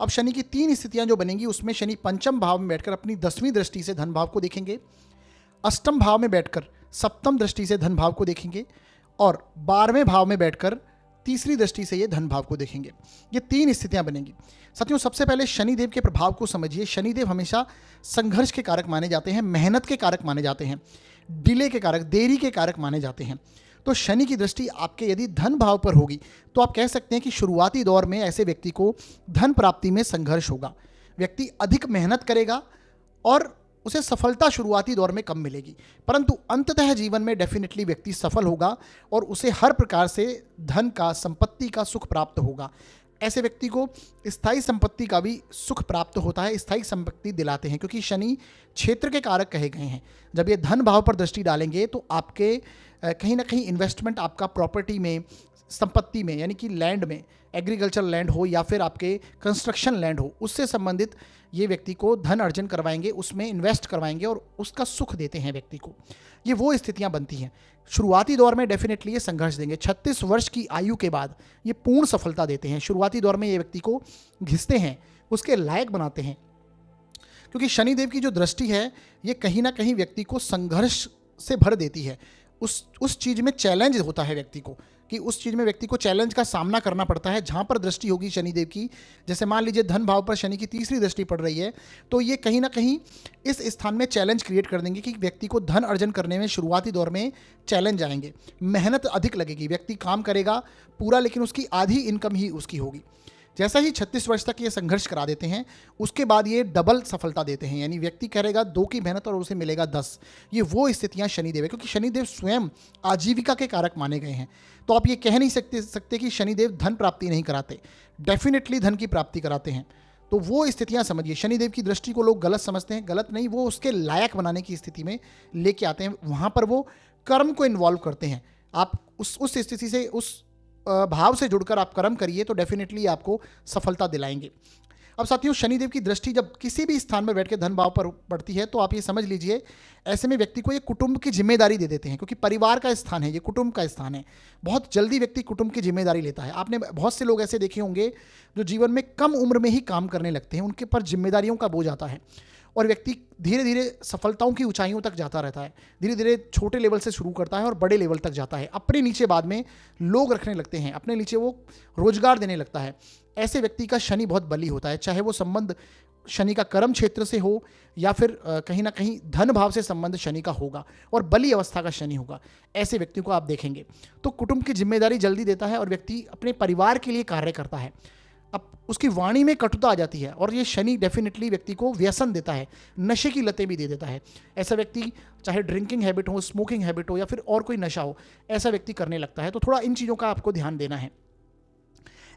अब शनि की 3 स्थितियां जो बनेंगी, उसमें शनि पंचम भाव में बैठकर अपनी 10वीं दृष्टि से धन भाव को देखेंगे, अष्टम भाव में बैठकर सप्तम दृष्टि से धन भाव को देखेंगे, और 12वें भाव में बैठकर तीसरी दृष्टि से ये धन भाव को देखेंगे। ये 3 स्थितियां बनेंगी। साथियों, सबसे पहले शनिदेव के प्रभाव को समझिए। शनिदेव हमेशा संघर्ष के कारक माने जाते हैं, मेहनत के कारक माने जाते हैं, डिले के कारक, देरी के कारक माने जाते हैं। तो शनि की दृष्टि आपके यदि धन भाव पर होगी तो आप कह सकते हैं कि शुरुआती दौर में ऐसे व्यक्ति को धन प्राप्ति में संघर्ष होगा। व्यक्ति अधिक मेहनत करेगा और उसे सफलता शुरुआती दौर में कम मिलेगी, परंतु अंततः जीवन में डेफिनेटली व्यक्ति सफल होगा और उसे हर प्रकार से धन का, संपत्ति का सुख प्राप्त होगा। ऐसे व्यक्ति को स्थायी संपत्ति का भी सुख प्राप्त होता है, स्थायी संपत्ति दिलाते हैं, क्योंकि शनि क्षेत्र के कारक कहे गए हैं। जब ये धन भाव पर दृष्टि डालेंगे तो आपके कहीं ना कहीं इन्वेस्टमेंट आपका प्रॉपर्टी में, संपत्ति में, यानी कि लैंड में, एग्रीकल्चर लैंड हो या फिर आपके कंस्ट्रक्शन लैंड हो, उससे संबंधित ये व्यक्ति को धन अर्जन करवाएंगे, उसमें इन्वेस्ट करवाएंगे और उसका सुख देते हैं व्यक्ति को। ये वो स्थितियां बनती हैं। शुरुआती दौर में डेफिनेटली ये संघर्ष देंगे। 36 वर्ष की आयु के बाद ये पूर्ण सफलता देते हैं। शुरुआती दौर में ये व्यक्ति को घिसते हैं, उसके लायक बनाते हैं, क्योंकि शनिदेव की जो दृष्टि है ये कहीं ना कहीं व्यक्ति को संघर्ष से भर देती है। उस चीज़ में चैलेंज होता है व्यक्ति को, कि उस चीज़ में व्यक्ति को चैलेंज का सामना करना पड़ता है। जहाँ पर दृष्टि होगी शनिदेव की, जैसे मान लीजिए धन भाव पर शनि की तीसरी दृष्टि पड़ रही है, तो ये कहीं ना कहीं इस स्थान में चैलेंज क्रिएट कर देंगे कि व्यक्ति को धन अर्जन करने में शुरुआती दौर में चैलेंज आएंगे, मेहनत अधिक लगेगी, व्यक्ति काम करेगा पूरा लेकिन उसकी आधी इनकम ही उसकी होगी। जैसा ही 36 वर्ष तक ये संघर्ष करा देते हैं, उसके बाद ये डबल सफलता देते हैं, यानी व्यक्ति करेगा 2 की मेहनत और उसे मिलेगा 10। ये वो स्थितियां शनिदेव है, क्योंकि शनिदेव स्वयं आजीविका के कारक माने गए हैं। तो आप ये कह नहीं सकते कि शनिदेव धन प्राप्ति नहीं कराते, डेफिनेटली धन की प्राप्ति कराते हैं। तो वो स्थितियां समझिए। शनिदेव की दृष्टि को लोग गलत समझते हैं, गलत नहीं, वो उसके लायक बनाने की स्थिति में लेके आते हैं। वहाँ पर वो कर्म को इन्वॉल्व करते हैं। आप उस स्थिति से, उस भाव से जुड़कर आप कर्म करिए तो डेफिनेटली आपको सफलता दिलाएंगे। अब साथियों, शनिदेव की दृष्टि जब किसी भी स्थान में बैठ के धन भाव पर पड़ती है तो आप ये समझ लीजिए, ऐसे में व्यक्ति को ये कुटुंब की जिम्मेदारी दे देते हैं, क्योंकि परिवार का स्थान है, ये कुटुंब का स्थान है। बहुत जल्दी व्यक्ति कुटुंब की जिम्मेदारी लेता है। आपने बहुत से लोग ऐसे देखे होंगे जो जीवन में कम उम्र में ही काम करने लगते हैं, उनके पर जिम्मेदारियों का बोझ आता है और व्यक्ति धीरे धीरे सफलताओं की ऊंचाइयों तक जाता रहता है। धीरे धीरे छोटे लेवल से शुरू करता है और बड़े लेवल तक जाता है। अपने नीचे बाद में लोग रखने लगते हैं, अपने नीचे वो रोजगार देने लगता है। ऐसे व्यक्ति का शनि बहुत बली होता है, चाहे वो संबंध शनि का कर्म क्षेत्र से हो या फिर कहीं ना कहीं धन भाव से संबंध शनि का होगा और बली अवस्था का शनि होगा। ऐसे व्यक्ति को आप देखेंगे तो कुटुंब की जिम्मेदारी जल्दी देता है और व्यक्ति अपने परिवार के लिए कार्य करता है। अब उसकी वाणी में कटुता आ जाती है और ये शनि डेफिनेटली व्यक्ति को व्यसन देता है, नशे की लतें भी दे देता है। ऐसा व्यक्ति चाहे ड्रिंकिंग हैबिट हो, स्मोकिंग हैबिट हो या फिर और कोई नशा हो, ऐसा व्यक्ति करने लगता है। तो थोड़ा इन चीज़ों का आपको ध्यान देना है।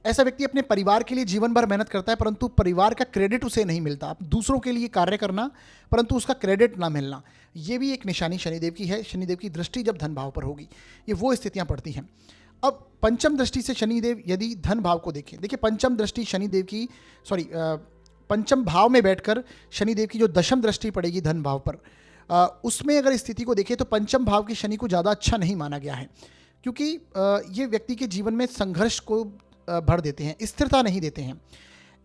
ऐसा व्यक्ति अपने परिवार के लिए जीवन भर मेहनत करता है परंतु परिवार का क्रेडिट उसे नहीं मिलता। दूसरों के लिए कार्य करना परंतु उसका क्रेडिट ना मिलना, ये भी एक निशानी शनिदेव की है। शनिदेव की दृष्टि जब धन भाव पर होगी, ये वो स्थितियां पड़ती हैं। अब पंचम दृष्टि से शनिदेव यदि धन भाव को देखें, देखिए पंचम दृष्टि शनिदेव की पंचम भाव में बैठकर शनिदेव की जो दशम दृष्टि पड़ेगी धन भाव पर, उसमें अगर स्थिति को देखें तो पंचम भाव की शनि को ज़्यादा अच्छा नहीं माना गया है, क्योंकि ये व्यक्ति के जीवन में संघर्ष को भर देते हैं, स्थिरता नहीं देते हैं।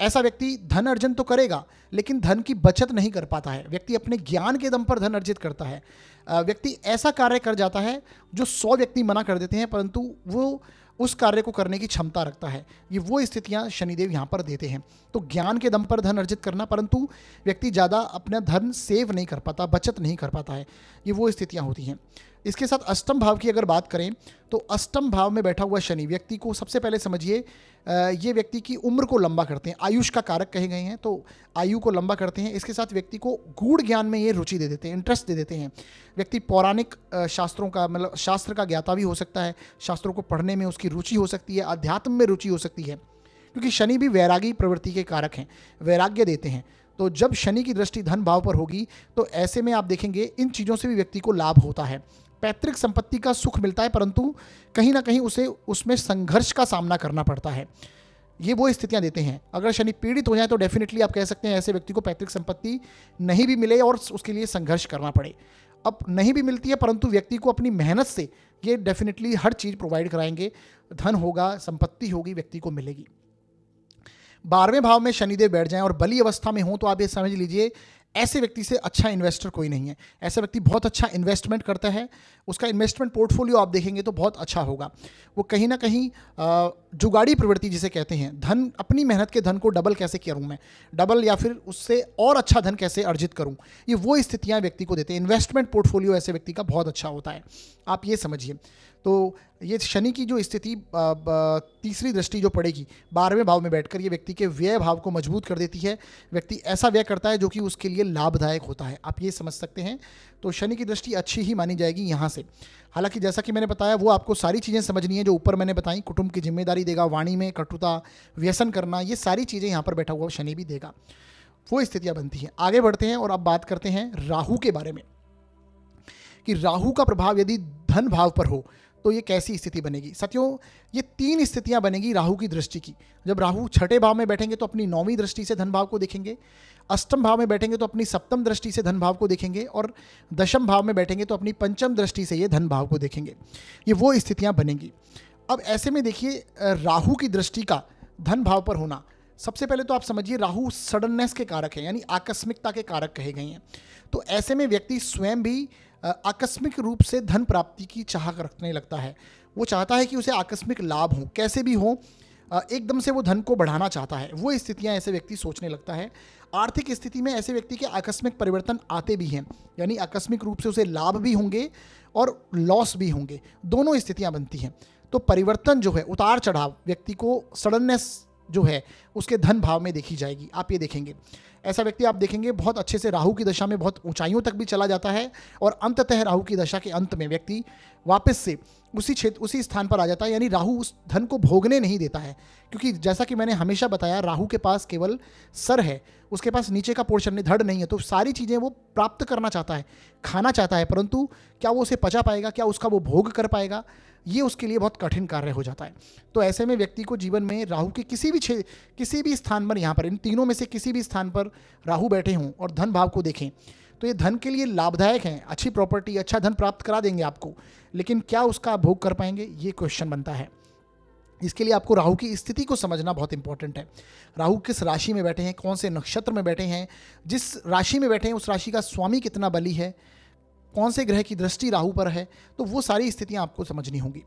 ऐसा व्यक्ति धन अर्जन तो करेगा लेकिन धन की बचत नहीं कर पाता है। व्यक्ति अपने ज्ञान के दम पर धन अर्जित करता है। व्यक्ति ऐसा कार्य कर जाता है जो 100 व्यक्ति मना कर देते हैं परंतु वो उस कार्य को करने की क्षमता रखता है। ये वो स्थितियां शनिदेव यहाँ पर देते हैं। तो ज्ञान के दम पर धन अर्जित करना परंतु व्यक्ति ज़्यादा अपना धन सेव नहीं कर पाता, बचत नहीं कर पाता है, ये वो स्थितियां होती हैं। इसके साथ अष्टम भाव की अगर बात करें तो अष्टम भाव में बैठा हुआ शनि व्यक्ति को, सबसे पहले समझिए, ये व्यक्ति की उम्र को लंबा करते हैं, आयुष का कारक कहे गए हैं, तो आयु को लंबा करते हैं। इसके साथ व्यक्ति को गूढ़ ज्ञान में ये रुचि दे देते हैं, इंटरेस्ट दे देते हैं। व्यक्ति पौराणिक शास्त्रों का मतलब शास्त्र का ज्ञाता भी हो सकता है, शास्त्रों को पढ़ने में उसकी रुचि हो सकती है, अध्यात्म में रुचि हो सकती है, क्योंकि शनि भी वैरागी प्रवृत्ति के कारक हैं, वैराग्य देते हैं। तो जब शनि की दृष्टि धन भाव पर होगी तो ऐसे में आप देखेंगे इन चीज़ों से भी व्यक्ति को लाभ होता है। पैतृक संपत्ति का सुख मिलता है परंतु कहीं ना कहीं उसे उसमें संघर्ष का सामना करना पड़ता है। ये वो स्थितियां देते हैं। अगर शनि पीड़ित हो जाए तो डेफिनेटली आप कह सकते हैं ऐसे व्यक्ति को पैतृक संपत्ति नहीं भी मिले और उसके लिए संघर्ष करना पड़े। अब नहीं भी मिलती है परंतु व्यक्ति को अपनी मेहनत से ये डेफिनेटली हर चीज़ प्रोवाइड कराएंगे, धन होगा, संपत्ति होगी, व्यक्ति को मिलेगी। 12वें भाव में शनिदेव बैठ जाएं और बली अवस्था में हो तो आप ये समझ लीजिए ऐसे व्यक्ति से अच्छा इन्वेस्टर कोई नहीं है। ऐसा व्यक्ति बहुत अच्छा इन्वेस्टमेंट करता है, उसका इन्वेस्टमेंट पोर्टफोलियो आप देखेंगे तो बहुत अच्छा होगा। वो कहीं ना कहीं जुगाड़ी प्रवृत्ति जिसे कहते हैं, धन, अपनी मेहनत के धन को डबल कैसे करूं मैं, डबल या फिर उससे और अच्छा धन कैसे अर्जित करूं, ये वो स्थितियां व्यक्ति को देते हैं। इन्वेस्टमेंट पोर्टफोलियो ऐसे व्यक्ति का बहुत अच्छा होता है, आप ये समझिए। तो ये शनि की जो स्थिति तीसरी दृष्टि जो पड़ेगी 12वें भाव में बैठकर, ये व्यक्ति के व्यय भाव को मजबूत कर देती है। व्यक्ति ऐसा व्यय करता है जो कि उसके लिए लाभदायक होता है, आप ये समझ सकते हैं। तो शनि की दृष्टि अच्छी ही मानी जाएगी यहाँ से। हालांकि जैसा कि मैंने बताया वो आपको सारी चीज़ें समझनी है जो ऊपर मैंने बताई। कुटुंब की जिम्मेदारी देगा, वाणी में कटुता, व्यसन करना, ये सारी चीज़ें यहाँ पर बैठा हुआ शनि भी देगा। वो स्थितियाँ बनती हैं। आगे बढ़ते हैं और अब बात करते हैं राहु के बारे में कि राहु का प्रभाव यदि धन भाव पर हो तो ये कैसी स्थिति बनेगी। साथियों, ये 3 स्थितियां बनेगी राहु की दृष्टि की। जब राहु छठे भाव में बैठेंगे तो अपनी 9वीं दृष्टि से धन भाव को देखेंगे, अष्टम भाव में बैठेंगे तो अपनी सप्तम दृष्टि से धन भाव को देखेंगे और दशम भाव में बैठेंगे तो अपनी पंचम दृष्टि से ये धन भाव को देखेंगे। ये वो स्थितियां बनेंगी। अब ऐसे में देखिए राहु की दृष्टि का धन भाव पर होना, सबसे पहले तो आप समझिए राहु सडननेस के कारक है, यानी आकस्मिकता के कारक कहे गए हैं। तो ऐसे में व्यक्ति स्वयं भी आकस्मिक रूप से धन प्राप्ति की चाह रखने लगता है। वो चाहता है कि उसे आकस्मिक लाभ हो, कैसे भी हो, एकदम से वो धन को बढ़ाना चाहता है। वो स्थितियां ऐसे व्यक्ति सोचने लगता है। आर्थिक स्थिति में ऐसे व्यक्ति के आकस्मिक परिवर्तन आते भी हैं, यानी आकस्मिक रूप से उसे लाभ भी होंगे और लॉस भी होंगे, दोनों स्थितियां बनती हैं। तो परिवर्तन जो है, उतार चढ़ाव, व्यक्ति को सडननेस जो है उसके धन भाव में देखी जाएगी। आप ये देखेंगे ऐसा व्यक्ति आप देखेंगे बहुत अच्छे से राहु की दशा में बहुत ऊंचाइयों तक भी चला जाता है और अंततः राहु की दशा के अंत में व्यक्ति वापस से उसी क्षेत्र, उसी स्थान पर आ जाता है। यानी राहु उस धन को भोगने नहीं देता है, क्योंकि जैसा कि मैंने हमेशा बताया राहु के पास केवल सर है, उसके पास नीचे का पोर्शन धड़ नहीं है। तो सारी चीज़ें वो प्राप्त करना चाहता है, खाना चाहता है, परंतु क्या वो उसे पचा पाएगा, क्या उसका वो भोग कर पाएगा, ये उसके लिए बहुत कठिन कार्य हो जाता है। तो ऐसे में व्यक्ति को जीवन में राहु के किसी भी स्थान पर, यहाँ पर इन तीनों में से किसी भी स्थान पर राहु बैठे हों और धन भाव को देखें तो ये धन के लिए लाभदायक हैं। अच्छी प्रॉपर्टी, अच्छा धन प्राप्त करा देंगे आपको, लेकिन क्या उसका भोग कर पाएंगे, ये क्वेश्चन बनता है। इसके लिए आपको राहु की स्थिति को समझना बहुत इंपॉर्टेंट है। राहु किस राशि में बैठे हैं, कौन से नक्षत्र में बैठे हैं, जिस राशि में बैठे हैं उस राशि का स्वामी कितना बली है, कौन से ग्रह की दृष्टि राहु पर है, तो वो सारी स्थितियां आपको समझनी होंगी।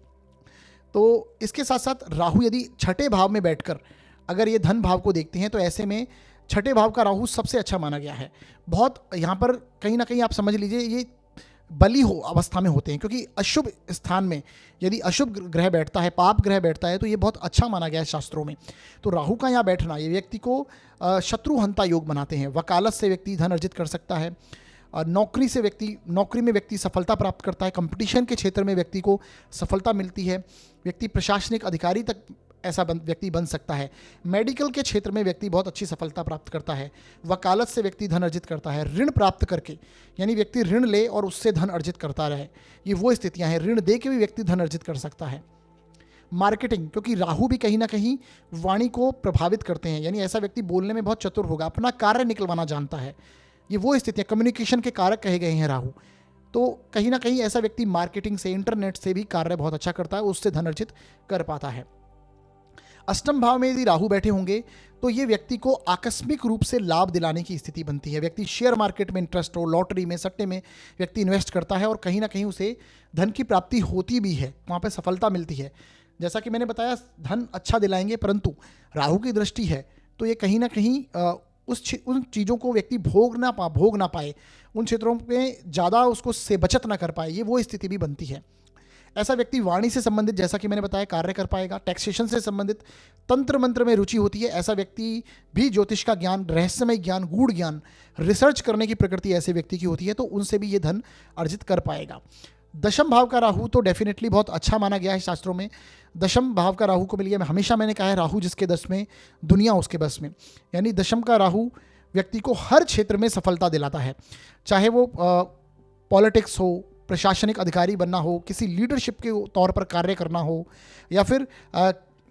तो इसके साथ साथ राहु यदि छठे भाव में बैठकर अगर ये धन भाव को देखते हैं तो ऐसे में छठे भाव का राहु सबसे अच्छा माना गया है। बहुत यहाँ पर कहीं ना कहीं आप समझ लीजिए ये बली हो अवस्था में होते हैं, क्योंकि अशुभ स्थान में यदि अशुभ ग्रह बैठता है, पाप ग्रह बैठता है, तो ये बहुत अच्छा माना गया है शास्त्रों में। तो राहु का यहाँ बैठना ये व्यक्ति को शत्रुहंता योग बनाते हैं। वकालत से व्यक्ति धन अर्जित कर सकता है, नौकरी में व्यक्ति सफलता प्राप्त करता है, कंपटीशन के क्षेत्र में व्यक्ति को सफलता मिलती है, व्यक्ति प्रशासनिक अधिकारी तक ऐसा व्यक्ति बन सकता है। मेडिकल के क्षेत्र में व्यक्ति बहुत अच्छी सफलता प्राप्त करता है। वकालत से व्यक्ति धन अर्जित करता है। ऋण प्राप्त करके, यानी व्यक्ति ऋण ले और उससे धन अर्जित करता रहे, ये वो स्थितियां हैं। ऋण दे के भी व्यक्ति धन अर्जित कर सकता है। मार्केटिंग, क्योंकि राहु भी कहीं ना कहीं वाणी को प्रभावित करते हैं, यानी ऐसा व्यक्ति बोलने में बहुत चतुर होगा, अपना कार्य निकलवाना जानता है। ये वो स्थितियाँ, कम्युनिकेशन के कारक कहे गए हैं राहु। तो कहीं ना कहीं ऐसा व्यक्ति मार्केटिंग से, इंटरनेट से भी कार्य बहुत अच्छा करता है, उससे धन अर्जित कर पाता है। अष्टम भाव में यदि राहु बैठे होंगे तो ये व्यक्ति को आकस्मिक रूप से लाभ दिलाने की स्थिति बनती है। व्यक्ति शेयर मार्केट में इंटरेस्ट हो, लॉटरी में, सट्टे में व्यक्ति इन्वेस्ट करता है और कहीं ना कहीं उसे धन की प्राप्ति होती भी है, वहाँ पर सफलता मिलती है। जैसा कि मैंने बताया, धन अच्छा दिलाएंगे, परंतु राहु की दृष्टि है तो ये कहीं ना कहीं उन चीज़ों को व्यक्ति भोग ना पाए, उन क्षेत्रों में ज़्यादा उसको से बचत ना कर पाए, ये वो स्थिति भी बनती है। ऐसा व्यक्ति वाणी से संबंधित, जैसा कि मैंने बताया, कार्य कर पाएगा। टैक्सेशन से संबंधित, तंत्र मंत्र में रुचि होती है, ऐसा व्यक्ति भी ज्योतिष का ज्ञान, रहस्यमय ज्ञान, गूढ़ ज्ञान, रिसर्च करने की प्रकृति ऐसे व्यक्ति की होती है, तो उनसे भी ये धन अर्जित कर पाएगा। दशम भाव का राहु तो डेफिनेटली बहुत अच्छा माना गया है शास्त्रों में। दशम भाव का राहु को मिल गया, हमेशा मैंने कहा है, राहु जिसके दस में, दुनिया उसके बस में। यानी दशम का राहु व्यक्ति को हर क्षेत्र में सफलता दिलाता है, चाहे वो पॉलिटिक्स हो, प्रशासनिक अधिकारी बनना हो, किसी लीडरशिप के तौर पर कार्य करना हो, या फिर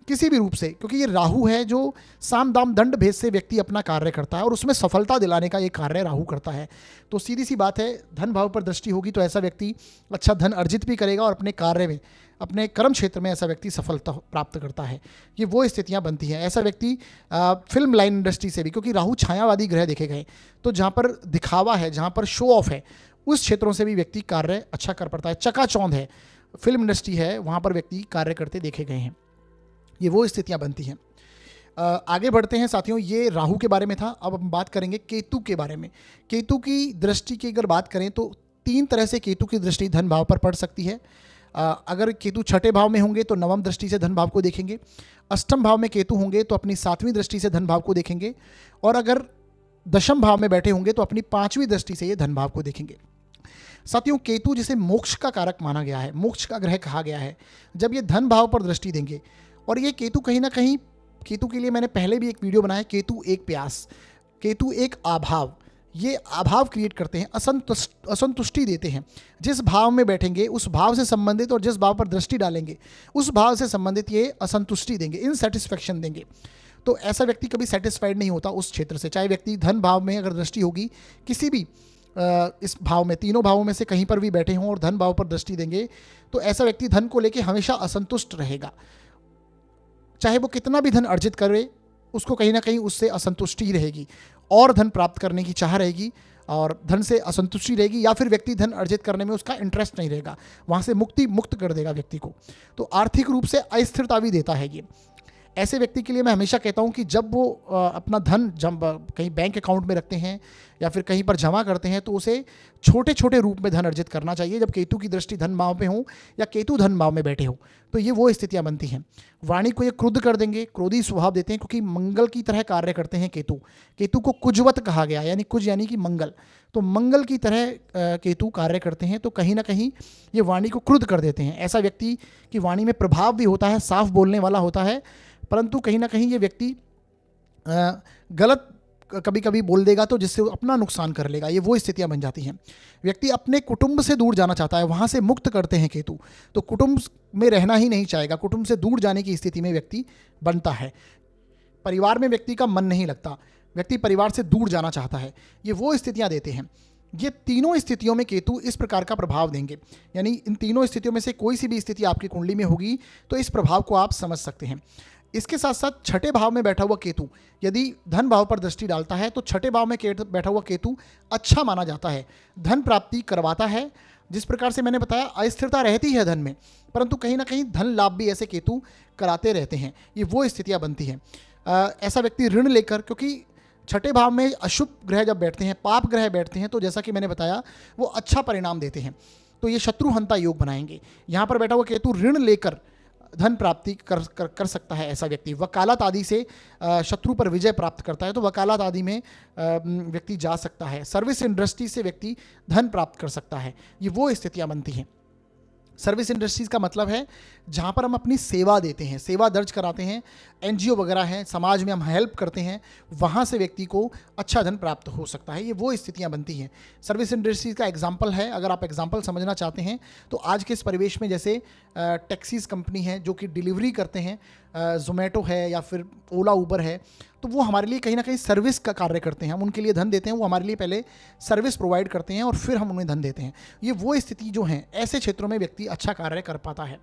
किसी भी रूप से, क्योंकि ये राहु है जो साम दाम दंड भेद से व्यक्ति अपना कार्य करता है और उसमें सफलता दिलाने का ये कार्य राहु करता है। तो सीधी सी बात है, धन भाव पर दृष्टि होगी तो ऐसा व्यक्ति अच्छा धन अर्जित भी करेगा और अपने कार्य में, अपने कर्म क्षेत्र में ऐसा व्यक्ति सफलता प्राप्त करता है। ये वो स्थितियां बनती हैं। ऐसा व्यक्ति फिल्म लाइन इंडस्ट्री से भी, क्योंकि राहु छायावादी ग्रह देखे गए, तो जहाँ पर दिखावा है, जहाँ पर शो ऑफ है, उस क्षेत्रों से भी व्यक्ति कार्य अच्छा कर पाता है। चकाचौंध है, फिल्म इंडस्ट्री है, वहाँ पर व्यक्ति कार्य करते देखे गए हैं। ये वो स्थितियां बनती हैं। आगे बढ़ते हैं साथियों, ये राहु के बारे में था। अब हम बात करेंगे केतु के बारे में। केतु की दृष्टि की अगर बात करें तो 3 तरह से केतु की दृष्टि धन भाव पर पड़ सकती है। अगर केतु छठे भाव में होंगे तो नवम दृष्टि से धन भाव को देखेंगे। अष्टम भाव में केतु होंगे तो अपनी 7वीं दृष्टि से धन भाव को देखेंगे। और अगर दशम भाव में बैठे होंगे तो अपनी 5वीं दृष्टि से ये धन भाव को देखेंगे। साथियों, केतु जिसे मोक्ष का कारक माना गया है, मोक्ष का ग्रह कहा गया है, जब ये धन भाव पर दृष्टि देंगे, और ये केतु कहीं ना कहीं, केतु के लिए मैंने पहले भी एक वीडियो बनाया, केतु एक प्यास, केतु एक अभाव, ये अभाव क्रिएट करते हैं, असंतुष्टि देते हैं। जिस भाव में बैठेंगे उस भाव से संबंधित, और जिस भाव पर दृष्टि डालेंगे उस भाव से संबंधित ये असंतुष्टि देंगे, इनसेटिस्फैक्शन देंगे। तो ऐसा व्यक्ति कभी सेटिस्फाइड नहीं होता उस क्षेत्र से। चाहे व्यक्ति धन भाव में अगर दृष्टि होगी, किसी भी इस भाव में, तीनों भावों में से कहीं पर भी बैठे हों और धन भाव पर दृष्टि देंगे, तो ऐसा व्यक्ति धन को लेकर हमेशा असंतुष्ट रहेगा। चाहे वो कितना भी धन अर्जित करे, उसको कहीं ना कहीं उससे असंतुष्टि रहेगी, और धन प्राप्त करने की चाह रहेगी, और धन से असंतुष्टि रहेगी, या फिर व्यक्ति धन अर्जित करने में उसका इंटरेस्ट नहीं रहेगा, वहाँ से मुक्त कर देगा व्यक्ति को। तो आर्थिक रूप से अस्थिरता भी देता है ये। ऐसे व्यक्ति के लिए मैं हमेशा कहता हूं कि जब वो अपना धन कहीं बैंक अकाउंट में रखते हैं या फिर कहीं पर जमा करते हैं, तो उसे छोटे छोटे रूप में धन अर्जित करना चाहिए। जब केतु की दृष्टि धन भाव में हो या केतु धन भाव में बैठे हो, तो ये वो स्थितियां बनती हैं। वाणी को ये क्रुद्ध कर देंगे, क्रोधी स्वभाव देते हैं, क्योंकि मंगल की तरह कार्य करते हैं केतु। केतु को कुजवत कहा गया, यानी कुज यानी कि मंगल, तो मंगल की तरह केतु कार्य करते हैं। तो कहीं ना कहीं ये वाणी को क्रुद्ध कर देते हैं। ऐसा व्यक्ति की वाणी में प्रभाव भी होता है, साफ बोलने वाला होता है, परंतु कहीं ना कहीं ये व्यक्ति गलत कभी कभी बोल देगा तो जिससे अपना नुकसान कर लेगा। ये वो स्थितियां बन जाती हैं। व्यक्ति अपने कुटुंब से दूर जाना चाहता है, वहाँ से मुक्त करते हैं केतु, तो कुटुंब में रहना ही नहीं चाहेगा, कुटुंब से दूर जाने की स्थिति में व्यक्ति बनता है। परिवार में व्यक्ति का मन नहीं लगता, व्यक्ति परिवार से दूर जाना चाहता है। ये वो स्थितियाँ देते हैं। ये तीनों स्थितियों में केतु इस प्रकार का प्रभाव देंगे, यानी इन तीनों स्थितियों में से कोई सी भी स्थिति आपकी कुंडली में होगी तो इस प्रभाव को आप समझ सकते हैं। इसके साथ साथ छठे भाव में बैठा हुआ केतु यदि धन भाव पर दृष्टि डालता है, तो छठे भाव में बैठा हुआ केतु अच्छा माना जाता है, धन प्राप्ति करवाता है। जिस प्रकार से मैंने बताया, अस्थिरता रहती है धन में, परंतु कहीं ना कहीं धन लाभ भी ऐसे केतु कराते रहते हैं। ये वो स्थितियाँ बनती हैं। ऐसा व्यक्ति ऋण लेकर, क्योंकि छठे भाव में अशुभ ग्रह जब बैठते हैं, पाप ग्रह बैठते हैं, तो जैसा कि मैंने बताया वो अच्छा परिणाम देते हैं, तो ये शत्रुहंता योग बनाएंगे। यहाँ पर बैठा हुआ केतु ऋण लेकर धन प्राप्ति कर सकता है। ऐसा व्यक्ति वकालत आदि से शत्रु पर विजय प्राप्त करता है, तो वकालत आदि में व्यक्ति जा सकता है। सर्विस इंडस्ट्री से व्यक्ति धन प्राप्त कर सकता है। ये वो स्थितियां बनती हैं। सर्विस इंडस्ट्रीज़ का मतलब है जहाँ पर हम अपनी सेवा देते हैं, सेवा दर्ज कराते हैं, एनजीओ वगैरह हैं, समाज में हम हेल्प करते हैं, वहाँ से व्यक्ति को अच्छा धन प्राप्त हो सकता है। ये वो स्थितियाँ बनती हैं। सर्विस इंडस्ट्रीज़ का एग्जाम्पल है, अगर आप एग्जाम्पल समझना चाहते हैं तो आज के इस परिवेश में जैसे टैक्सीज़ कंपनी है जो कि डिलीवरी करते हैं, ज़ोमैटो है या फिर ओला उबर है, तो वो हमारे लिए कहीं ना कहीं सर्विस का कार्य करते हैं। हम उनके लिए धन देते हैं, वो हमारे लिए पहले सर्विस प्रोवाइड करते हैं और फिर हम उन्हें धन देते हैं। ये वो स्थिति जो हैं, ऐसे क्षेत्रों में व्यक्ति अच्छा कार्य कर पाता है।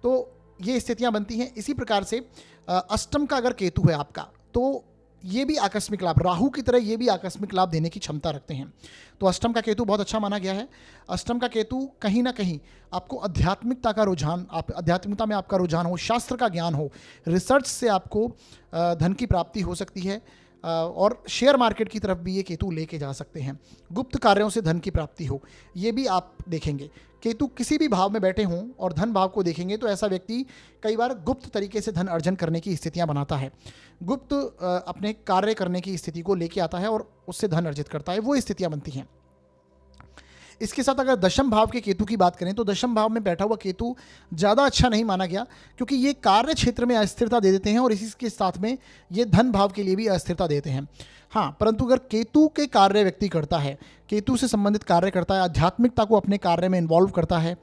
तो ये स्थितियां बनती हैं। इसी प्रकार से अष्टम का अगर केतु है आपका, तो ये भी आकस्मिक लाभ, राहु की तरह ये भी आकस्मिक लाभ देने की क्षमता रखते हैं। तो अष्टम का केतु बहुत अच्छा माना गया है। अष्टम का केतु कहीं ना कहीं आपको आध्यात्मिकता का रुझान, आप आध्यात्मिकता में आपका रुझान हो, शास्त्र का ज्ञान हो, रिसर्च से आपको धन की प्राप्ति हो सकती है, और शेयर मार्केट की तरफ भी ये केतु लेके जा सकते हैं। गुप्त कार्यों से धन की प्राप्ति हो, ये भी आप देखेंगे। केतु किसी भी भाव में बैठे हों और धन भाव को देखेंगे तो ऐसा व्यक्ति कई बार गुप्त तरीके से धन अर्जन करने की स्थितियां बनाता है, गुप्त अपने कार्य करने की स्थिति को लेके आता है और उससे धन अर्जित करता है, वो स्थितियां बनती हैं। इसके साथ अगर दशम भाव के केतु की बात करें तो दशम भाव में बैठा हुआ केतु ज़्यादा अच्छा नहीं माना गया, क्योंकि ये कार्य क्षेत्र में अस्थिरता दे देते हैं और इसी के साथ में ये धन भाव के लिए भी अस्थिरता देते हैं। हाँ, परंतु अगर केतु के कार्य व्यक्ति करता है, केतु से संबंधित कार्य करता है, आध्यात्मिकता को अपने कार्य में इन्वॉल्व करता है,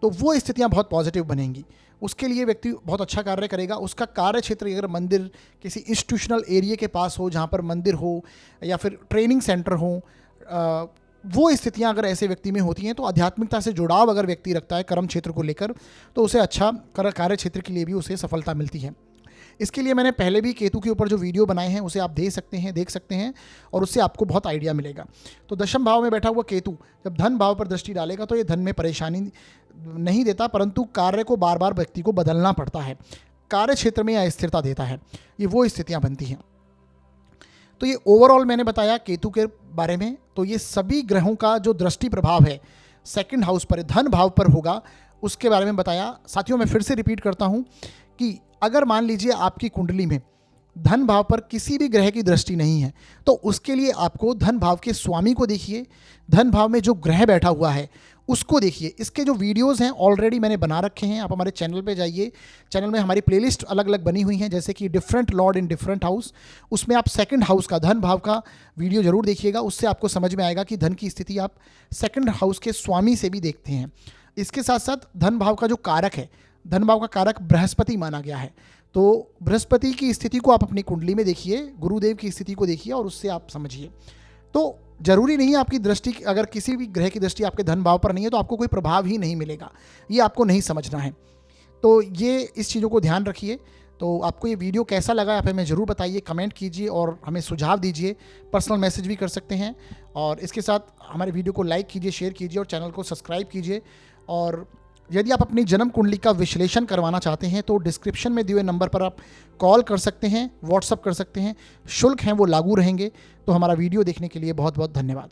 तो वो स्थितियाँ बहुत पॉजिटिव बनेंगी। उसके लिए व्यक्ति बहुत अच्छा कार्य करेगा। उसका कार्य क्षेत्र अगर मंदिर किसी इंस्टीट्यूशनल एरिया के पास हो, जहाँ पर मंदिर हो या फिर ट्रेनिंग सेंटर हो, वो स्थितियां अगर ऐसे व्यक्ति में होती हैं तो आध्यात्मिकता से जुड़ाव अगर व्यक्ति रखता है कर्म क्षेत्र को लेकर, तो उसे अच्छा कार्य क्षेत्र के लिए भी उसे सफलता मिलती है। इसके लिए मैंने पहले भी केतु के ऊपर जो वीडियो बनाए हैं उसे आप देख सकते हैं और उससे आपको बहुत आइडिया मिलेगा। तो दशम भाव में बैठा हुआ केतु जब धन भाव पर दृष्टि डालेगा तो ये धन में परेशानी नहीं देता, परंतु कार्य को बार बार व्यक्ति को बदलना पड़ता है, कार्य क्षेत्र में अस्थिरता देता है। ये वो स्थितियाँ बनती हैं। तो ये ओवरऑल मैंने बताया केतु के बारे में। तो ये सभी ग्रहों का जो दृष्टि प्रभाव है सेकंड हाउस पर, धन भाव पर होगा, उसके बारे में बताया। साथियों, मैं फिर से रिपीट करता हूं कि अगर मान लीजिए आपकी कुंडली में धन भाव पर किसी भी ग्रह की दृष्टि नहीं है, तो उसके लिए आपको धन भाव के स्वामी को देखिए, धन भाव में जो ग्रह बैठा हुआ है उसको देखिए। इसके जो वीडियोस हैं ऑलरेडी मैंने बना रखे हैं, आप हमारे चैनल पे जाइए। चैनल में हमारी प्लेलिस्ट अलग अलग बनी हुई हैं, जैसे कि different Lord in different house, उसमें आप सेकंड हाउस का, धन भाव का वीडियो जरूर देखिएगा। उससे आपको समझ में आएगा कि धन की स्थिति आप सेकंड हाउस के स्वामी से भी देखते हैं। इसके साथ साथ धन भाव का जो कारक है, धन भाव का कारक बृहस्पति माना गया है, तो बृहस्पति की स्थिति को आप अपनी कुंडली में देखिए, गुरुदेव की स्थिति को देखिए और उससे आप समझिए। तो जरूरी नहीं है आपकी दृष्टि, अगर किसी भी ग्रह की दृष्टि आपके धन भाव पर नहीं है तो आपको कोई प्रभाव ही नहीं मिलेगा, ये आपको नहीं समझना है। तो ये इस चीज़ों को ध्यान रखिए। तो आपको ये वीडियो कैसा लगा आप हमें ज़रूर बताइए, कमेंट कीजिए और हमें सुझाव दीजिए, पर्सनल मैसेज भी कर सकते हैं। और इसके साथ हमारे वीडियो को लाइक कीजिए, शेयर कीजिए और चैनल को सब्सक्राइब कीजिए। और यदि आप अपनी जन्म कुंडली का विश्लेषण करवाना चाहते हैं तो डिस्क्रिप्शन में दिए हुए नंबर पर आप कॉल कर सकते हैं, व्हाट्सअप कर सकते हैं, शुल्क हैं वो लागू रहेंगे। तो हमारा वीडियो देखने के लिए बहुत बहुत धन्यवाद।